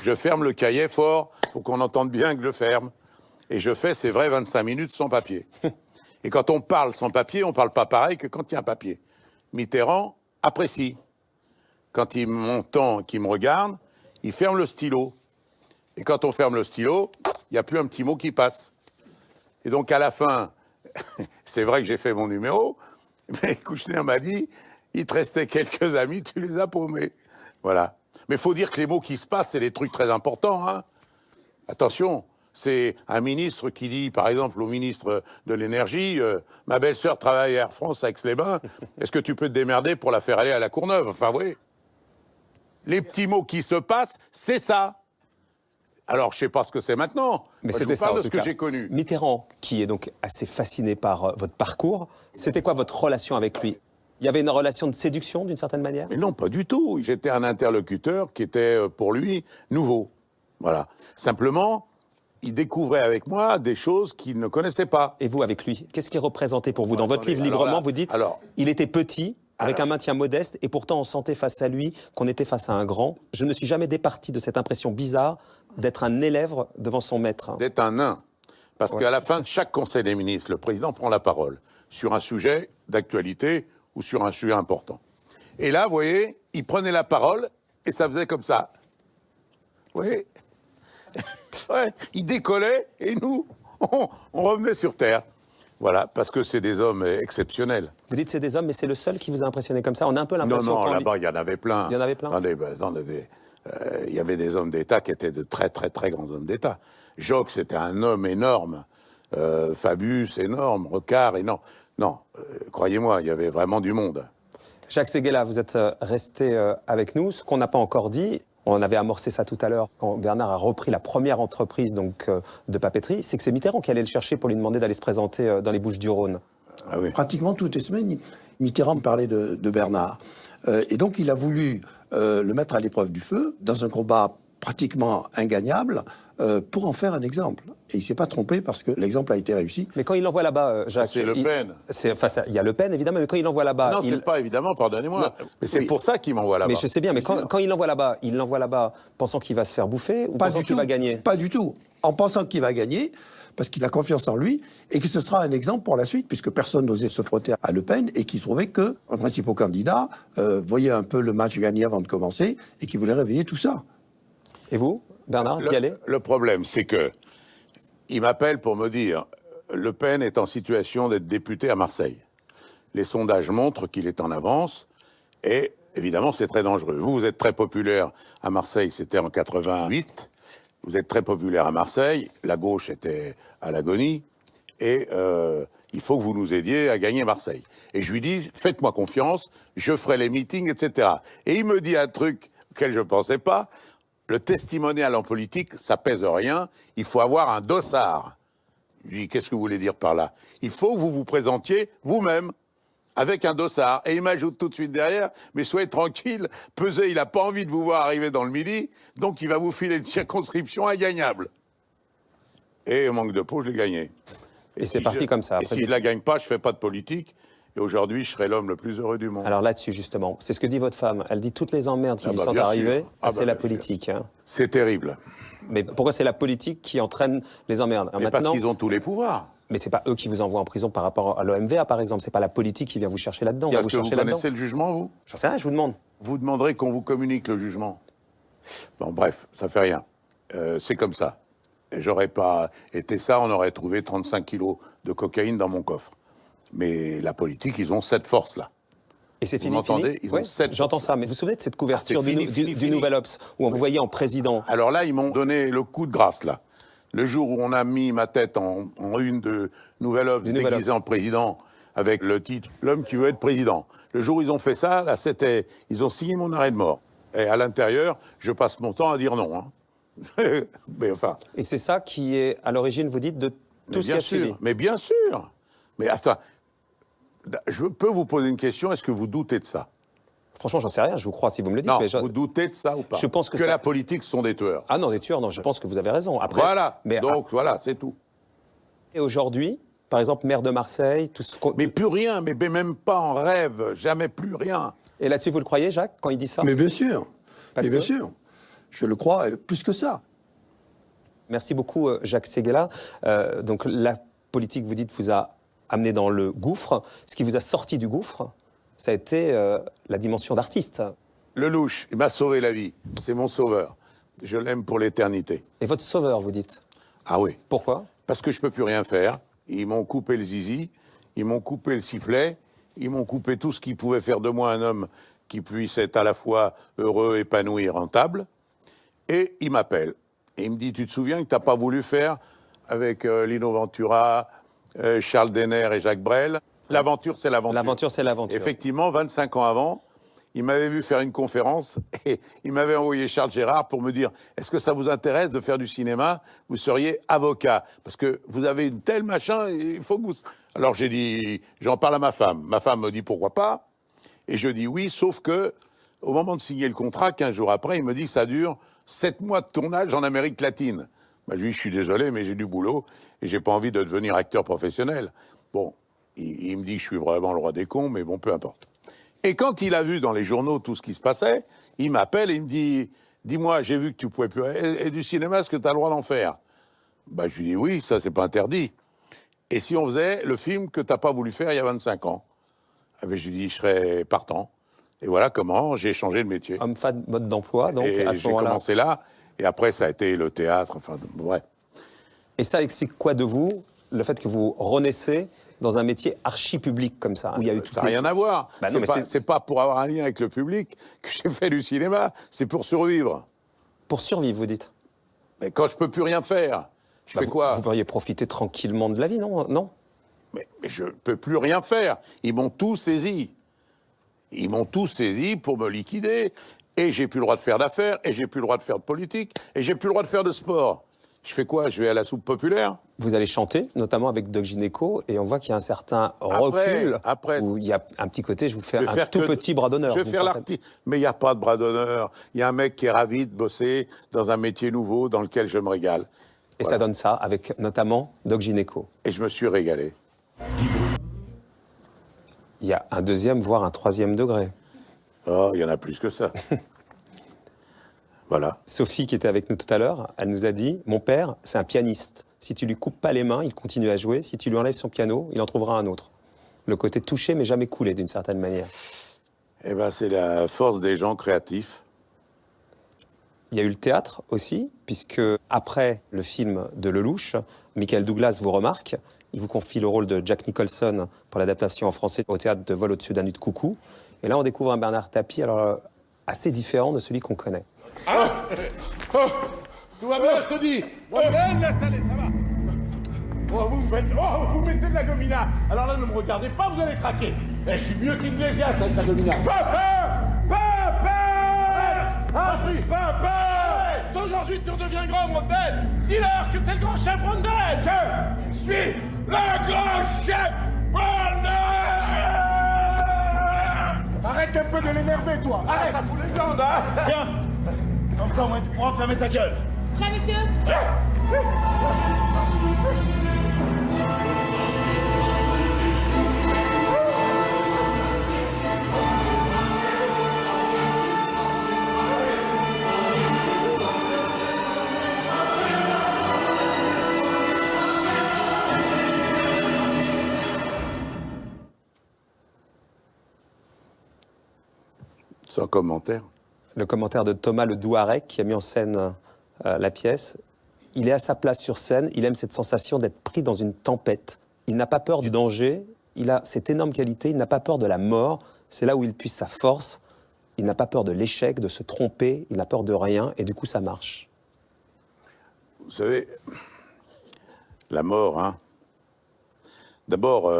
je ferme le cahier fort pour qu'on entende bien que je le ferme. Et je fais, c'est vrai, 25 minutes sans papier. Et quand on parle sans papier, on ne parle pas pareil que quand il y a un papier. Mitterrand apprécie. Quand il m'entend, qu'il me regarde, il ferme le stylo. Et quand on ferme le stylo, il n'y a plus un petit mot qui passe. Et donc, à la fin, c'est vrai que j'ai fait mon numéro, mais Kouchner m'a dit, il te restait quelques amis, tu les as paumés. Voilà. Mais il faut dire que les mots qui se passent, c'est des trucs très importants, hein. Attention, c'est un ministre qui dit, par exemple, au ministre de l'Énergie, ma belle-sœur travaille à Air France à Aix-les-Bains, est-ce que tu peux te démerder pour la faire aller à la Courneuve? Enfin, oui. Les petits mots qui se passent, c'est ça. Alors, je ne sais pas ce que c'est maintenant. Mais moi, c'était je vous parle ça, de ce que j'ai connu. Mitterrand, qui est donc assez fasciné par votre parcours, c'était quoi votre relation avec lui? Il y avait une relation de séduction, d'une certaine manière? Mais non, pas du tout. J'étais un interlocuteur qui était, pour lui, nouveau. Voilà. Simplement, il découvrait avec moi des choses qu'il ne connaissait pas. Et vous, avec lui, qu'est-ce qu'il représentait pour vous? Dans votre livre, librement, vous dites, il était petit, avec un maintien modeste, et pourtant on sentait face à lui qu'on était face à un grand. Je ne me suis jamais départi de cette impression bizarre d'être un élève devant son maître. D'être un nain. Parce qu'à la fin de chaque Conseil des ministres, le président prend la parole sur un sujet d'actualité ou sur un sujet important. Et là, vous voyez, il prenait la parole et ça faisait comme ça. Vous voyez? Ouais, il décollait et nous, on revenait sur Terre. Voilà, parce que c'est des hommes exceptionnels. Vous dites c'est des hommes, mais c'est le seul qui vous a impressionné comme ça? On a un peu l'impression... Non, là-bas, il y en avait plein. Il y en avait plein? Il y avait des hommes d'État qui étaient de très, très, très grands hommes d'État. Jox, c'était un homme énorme. Fabius, énorme. Rocard, énorme. Non, croyez-moi, il y avait vraiment du monde. Jacques Séguéla, vous êtes resté avec nous. Ce qu'on n'a pas encore dit, on avait amorcé ça tout à l'heure, quand Bernard a repris la première entreprise donc, de papeterie, c'est que c'est Mitterrand qui allait le chercher pour lui demander d'aller se présenter dans les Bouches-du-Rhône. Ah oui. Pratiquement toutes les semaines, Mitterrand me parlait de Bernard. Et donc, il a voulu le mettre à l'épreuve du feu, dans un combat pratiquement ingagnable, pour en faire un exemple. Et il ne s'est pas trompé parce que l'exemple a été réussi. Mais quand il l'envoie là-bas, Jacques... C'est Le Pen. Il y a Le Pen, évidemment, mais quand il l'envoie là-bas... Non, c'est pas évidemment, pardonnez-moi. Mais c'est pour ça qu'il m'envoie là-bas. Mais je sais bien, mais quand il l'envoie là-bas, pensant qu'il va se faire bouffer ou pensant qu'il va gagner? Pas du tout. En pensant qu'il va gagner, parce qu'il a confiance en lui, et que ce sera un exemple pour la suite, puisque personne n'osait se frotter à Le Pen, et qui trouvait que le principal candidat voyait un peu le match gagné avant de commencer, et qui voulait réveiller tout ça. Et vous, Bernard, qui allez? Le problème, c'est que il m'appelle pour me dire Le Pen est en situation d'être député à Marseille. Les sondages montrent qu'il est en avance, et évidemment, c'est très dangereux. Vous êtes très populaire à Marseille, c'était en 88. Vous êtes très populaire à Marseille, la gauche était à l'agonie, et il faut que vous nous aidiez à gagner Marseille. Et je lui dis, faites-moi confiance, je ferai les meetings, etc. Et il me dit un truc auquel je ne pensais pas, le testimonial en politique, ça pèse rien, il faut avoir un dossard. Je lui dis, qu'est-ce que vous voulez dire par là? Il faut que vous vous présentiez vous-même, avec un dossard. Et il m'ajoute tout de suite derrière, mais soyez tranquille, Peset, il n'a pas envie de vous voir arriver dans le Midi, donc il va vous filer une circonscription ingagnable. Et au manque de peau, je l'ai gagné. Et c'est parti comme ça. Et s'il ne la gagne pas, je ne fais pas de politique. Et aujourd'hui, je serai l'homme le plus heureux du monde. Alors là-dessus, justement, c'est ce que dit votre femme. Elle dit toutes les emmerdes qui lui sont arrivées, c'est la politique. Hein. C'est terrible. Mais pourquoi c'est la politique qui entraîne les emmerdes? Mais parce qu'ils ont tous les pouvoirs. Mais c'est pas eux qui vous envoient en prison par rapport à l'OMVA, par exemple. C'est pas la politique qui vient vous chercher là-dedans. Est-ce que vous connaissez le jugement, vous? J'en sais rien, je vous demande. Vous demanderez qu'on vous communique le jugement. Bon, bref, ça fait rien. C'est comme ça. Et j'aurais pas été ça, on aurait trouvé 35 kilos de cocaïne dans mon coffre. Mais la politique, ils ont cette force-là. Et c'est fini, vous m'entendez? fini Ils ont cette J'entends force. ça, mais vous vous souvenez de cette couverture fini. du Nouvel Obs, où on vous voyait en président? Alors là, ils m'ont donné le coup de grâce, là. Le jour où on a mis ma tête en une de Nouvel Obs, déguisé en président, avec le titre « L'homme qui veut être président ». Le jour où ils ont fait ça, là, ils ont signé mon arrêt de mort. Et à l'intérieur, je passe mon temps à dire non. Hein. Mais enfin... Et c'est ça qui est, à l'origine, vous dites, de tout ce qui a suivi? Mais bien sûr. Mais enfin, je peux vous poser une question, est-ce que vous doutez de ça? Franchement, j'en sais rien, je vous crois si vous me le dites. Non, mais vous doutez de ça ou pas? Je pense que la politique sont des tueurs. Ah non, des tueurs, non, je pense que vous avez raison. Après, voilà, mais, donc voilà, c'est tout. Et aujourd'hui, par exemple, maire de Marseille, tout ce qu'on... Mais plus rien, mais même pas en rêve, jamais plus rien. Et là-dessus, vous le croyez, Jacques, quand il dit ça? Mais bien sûr, bien sûr. Je le crois plus que ça. Merci beaucoup, Jacques Séguéla. Donc la politique, vous dites, vous a amené dans le gouffre. Ce qui vous a sorti du gouffre, ça a été la dimension d'artiste. Lelouch, il m'a sauvé la vie. C'est mon sauveur. Je l'aime pour l'éternité. Et votre sauveur, vous dites? Ah oui. Pourquoi? Parce que je peux plus rien faire. Ils m'ont coupé le zizi, ils m'ont coupé le sifflet, ils m'ont coupé tout ce qui pouvait faire de moi un homme qui puisse être à la fois heureux, épanoui et rentable. Et il m'appelle. Et il me dit, tu te souviens que tu n'as pas voulu faire avec Lino Ventura, Charles Denner et Jacques Brel? L'aventure, c'est l'aventure. L'aventure, c'est l'aventure. Effectivement, 25 ans avant, il m'avait vu faire une conférence et il m'avait envoyé Charles Gérard pour me dire « Est-ce que ça vous intéresse de faire du cinéma? Vous seriez avocat. Parce que vous avez une telle machin, il faut que vous... » Alors j'ai dit, j'en parle à ma femme. Ma femme me dit « Pourquoi pas ?» Et je dis oui, sauf que au moment de signer le contrat, 15 jours après, il me dit que ça dure 7 mois de tournage en Amérique latine. Ben, je lui dis, je suis désolé, mais j'ai du boulot et j'ai pas envie de devenir acteur professionnel. Bon, il me dit, je suis vraiment le roi des cons, mais bon, peu importe. Et quand il a vu dans les journaux tout ce qui se passait, il m'appelle et il me dit, dis-moi, j'ai vu que tu pouvais plus... Et du cinéma, est-ce que tu as le droit d'en faire? Ben, je lui dis, oui, ça, c'est pas interdit. Et si on faisait le film que tu n'as pas voulu faire il y a 25 ans? Eh ben, je lui dis, je serais partant. Et voilà comment j'ai changé de métier. Homme-femme, mode d'emploi, donc et à ce moment-là. J'ai commencé là, et après ça a été le théâtre, enfin, bref. Et ça explique quoi de vous, le fait que vous renaissez dans un métier archi-public comme ça, où il y a eu tout. Ça n'a rien à voir. Bah non, c'est pas pour avoir un lien avec le public que j'ai fait du cinéma, c'est pour survivre. Pour survivre, vous dites? Mais quand je peux plus rien faire, je fais quoi? Vous pourriez profiter tranquillement de la vie, non? Mais je peux plus rien faire. Ils m'ont tout saisi. Ils m'ont tout saisi pour me liquider. Et j'ai plus le droit de faire d'affaires, et j'ai plus le droit de faire de politique, et j'ai plus le droit de faire de sport. Je fais quoi? Je vais à la soupe populaire? Vous allez chanter, notamment avec Doc Gynéco, et on voit qu'il y a un certain recul, où il y a un petit côté, je vous fais un tout petit bras d'honneur. Je vais faire l'artiste. Mais il n'y a pas de bras d'honneur. Il y a un mec qui est ravi de bosser dans un métier nouveau dans lequel je me régale. Et voilà. Ça donne ça, avec notamment Doc Gynéco. Et je me suis régalé. Il y a un deuxième, voire un troisième degré. Oh, il y en a plus que ça. Voilà. Sophie, qui était avec nous tout à l'heure, elle nous a dit « Mon père, c'est un pianiste. Si tu lui coupes pas les mains, il continue à jouer. Si tu lui enlèves son piano, il en trouvera un autre. » Le côté touché, mais jamais coulé, d'une certaine manière. Eh bien, c'est la force des gens créatifs. Il y a eu le théâtre aussi, puisque après le film de Lelouch, Michael Douglas vous remarque. Il vous confie le rôle de Jack Nicholson pour l'adaptation en français au théâtre de Vol au-dessus d'un nid de coucou. Et là, on découvre un Bernard Tapie, alors assez différent de celui qu'on connaît. Ah tout va bien, je te dis. Laisse aller, ça va. Oh, vous mettez de la gomina. Alors là, ne me regardez pas, vous allez craquer. Je suis mieux qu'Iglesias avec la gomina. Papa! Aujourd'hui, tu redeviens grand, Brandel. Dis-leur que t'es le grand chef Brandel. Je suis le grand chef Brandel. Arrête un peu de l'énerver, toi. Arrête, ça fout les glandes, hein. Tiens, comme ça, au moins, tu pourras fermer ta gueule. Prêt, monsieur? Sans commentaire. Le commentaire de Thomas Le Douarec, qui a mis en scène la pièce. Il est à sa place sur scène, il aime cette sensation d'être pris dans une tempête. Il n'a pas peur du danger, il a cette énorme qualité, il n'a pas peur de la mort. C'est là où il puise sa force. Il n'a pas peur de l'échec, de se tromper, il n'a peur de rien, et du coup, ça marche. Vous savez, la mort, hein. D'abord,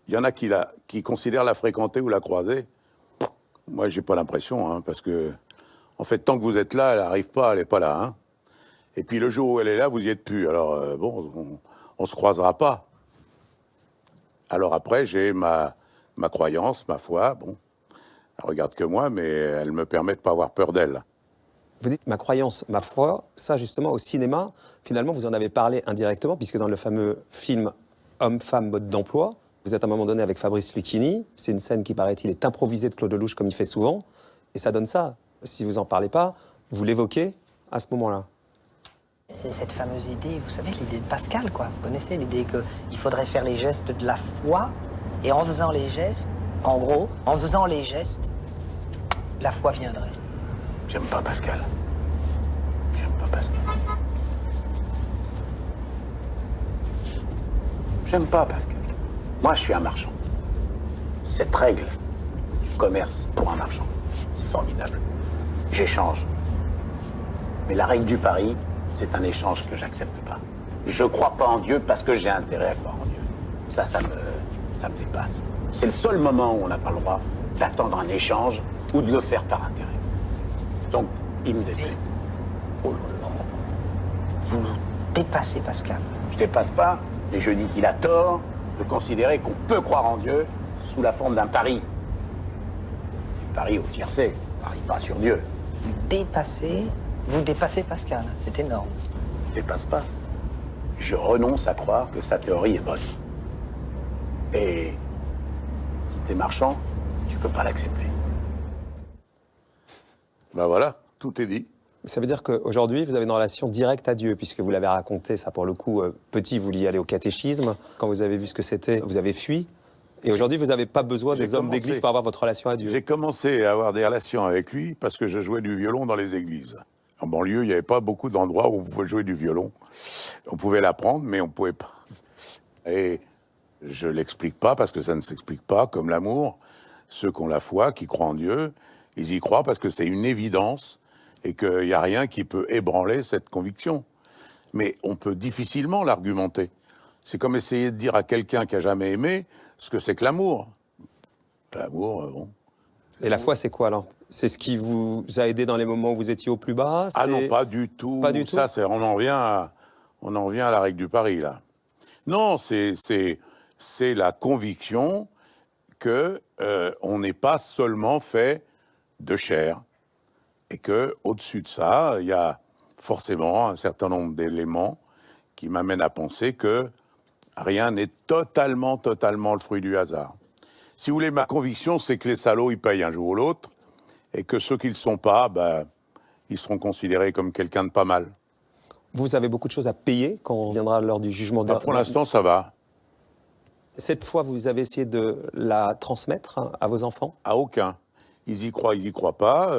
il y en a qui considèrent la fréquenter ou la croiser. Moi, j'ai pas l'impression, hein, parce que, en fait, tant que vous êtes là, elle n'arrive pas, elle n'est pas là, hein. Et puis le jour où elle est là, vous y êtes plus. Alors, bon, on se croisera pas. Alors après, j'ai ma croyance, ma foi, bon. Elle regarde que moi, mais elle me permet de pas avoir peur d'elle. Vous dites ma croyance, ma foi, ça justement au cinéma, finalement vous en avez parlé indirectement, puisque dans le fameux film Homme-Femme, mode d'emploi, vous êtes à un moment donné avec Fabrice Lucchini, c'est une scène qui paraît-il est improvisée de Claude Lelouch comme il fait souvent, et ça donne ça. Si vous en parlez pas, vous l'évoquez à ce moment-là. C'est cette fameuse idée, vous savez, l'idée de Pascal, quoi. Vous connaissez l'idée qu'il faudrait faire les gestes de la foi, et en faisant les gestes, en gros, en faisant les gestes, la foi viendrait. J'aime pas Pascal. J'aime pas Pascal. J'aime pas Pascal. Moi, je suis un marchand. Cette règle du commerce pour un marchand, c'est formidable. J'échange. Mais la règle du pari, c'est un échange que j'accepte pas. Je crois pas en Dieu parce que j'ai intérêt à croire en Dieu. Ça me dépasse. C'est le seul moment où on n'a pas le droit d'attendre un échange ou de le faire par intérêt. Donc, il me déplaît. Oh là là. Vous dépassez Pascal. Je dépasse pas, mais je dis qu'il a tort de considérer qu'on peut croire en Dieu sous la forme d'un pari. Du pari au tiercé, pari pas sur Dieu. Vous dépassez Pascal, c'est énorme. Je dépasse pas. Je renonce à croire que sa théorie est bonne. Et si t'es marchand, tu peux pas l'accepter. Ben voilà, tout est dit. Ça veut dire qu'aujourd'hui, vous avez une relation directe à Dieu, puisque vous l'avez raconté, ça pour le coup, petit, vous vouliez aller au catéchisme. Quand vous avez vu ce que c'était, vous avez fui. Et aujourd'hui, vous n'avez pas besoin des hommes d'église pour avoir votre relation à Dieu. J'ai commencé à avoir des relations avec lui parce que je jouais du violon dans les églises. En banlieue, il n'y avait pas beaucoup d'endroits où on pouvait jouer du violon. On pouvait l'apprendre, mais on ne pouvait pas. Et je ne l'explique pas parce que ça ne s'explique pas, comme l'amour. Ceux qui ont la foi, qui croient en Dieu, ils y croient parce que c'est une évidence et qu'il n'y a rien qui peut ébranler cette conviction. Mais on peut difficilement l'argumenter. C'est comme essayer de dire à quelqu'un qui n'a jamais aimé ce que c'est que l'amour. L'amour, bon. Et la foi, c'est quoi alors? C'est ce qui vous a aidé dans les moments où vous étiez au plus bas? Ah non, pas du tout. Pas du tout. Ça, on en vient à la règle du pari, là. Non, c'est la conviction que on n'est pas seulement fait de chair et que au-dessus de ça, il y a forcément un certain nombre d'éléments qui m'amènent à penser que rien n'est totalement le fruit du hasard. Si vous voulez, ma conviction, c'est que les salauds, ils payent un jour ou l'autre, et que ceux qui ne le sont pas, ils seront considérés comme quelqu'un de pas mal. Vous avez beaucoup de choses à payer quand on viendra l'heure du jugement dernier? Pour l'instant, ça va. Cette foi, vous avez essayé de la transmettre à vos enfants? À aucun. Ils y croient pas.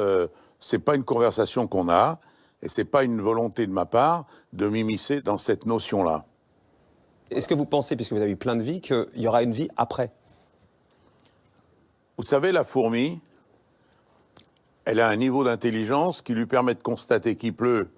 C'est pas une conversation qu'on a, et c'est pas une volonté de ma part de m'immiscer dans cette notion-là. Est-ce que vous pensez, puisque vous avez eu plein de vies, qu'il y aura une vie après? Vous savez, la fourmi, elle a un niveau d'intelligence qui lui permet de constater qu'il pleut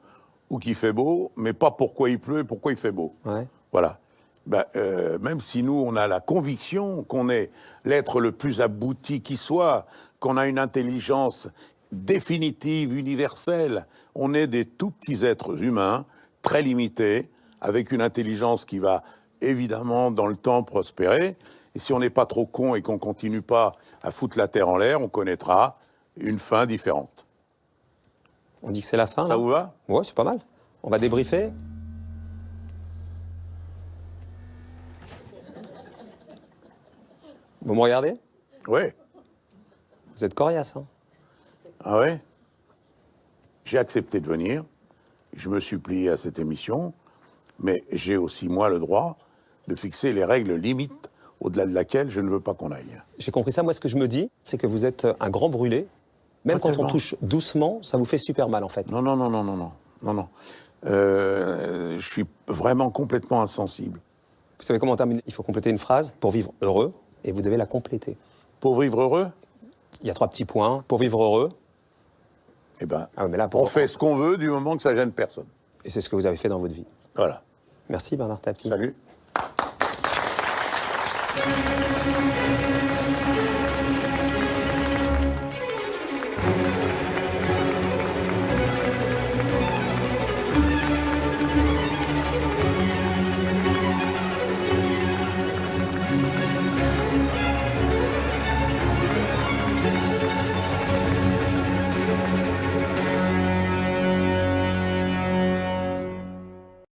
ou qu'il fait beau, mais pas pourquoi il pleut et pourquoi il fait beau. Ouais. Voilà. Même si nous, on a la conviction qu'on est l'être le plus abouti qui soit, qu'on a une intelligence définitive, universelle, on est des tout petits êtres humains, très limités, avec une intelligence qui va évidemment dans le temps prospérer. Et si on n'est pas trop con et qu'on continue pas à foutre la terre en l'air, on connaîtra une fin différente. On dit que c'est la fin, là? Ça vous va? Ouais, c'est pas mal. On va débriefer. Vous me regardez? Oui. Vous êtes coriace, hein? Ah ouais? J'ai accepté de venir. Je me suis plié à cette émission. Mais j'ai aussi, moi, le droit de fixer les règles limites au-delà de laquelle je ne veux pas qu'on aille. J'ai compris ça. Moi, ce que je me dis, c'est que vous êtes un grand brûlé Même Pas quand tellement. on touche doucement, ça vous fait super mal en fait. Non. Je suis vraiment complètement insensible. Vous savez comment on termine? Il faut compléter une phrase pour vivre heureux, et vous devez la compléter. Pour vivre heureux? Il y a 3 petits points. Pour vivre heureux. Eh ben, ah, mais là, on fait ce qu'on veut du moment que ça gêne personne. Et c'est ce que vous avez fait dans votre vie. Voilà. Merci Bernard Tapie. Salut.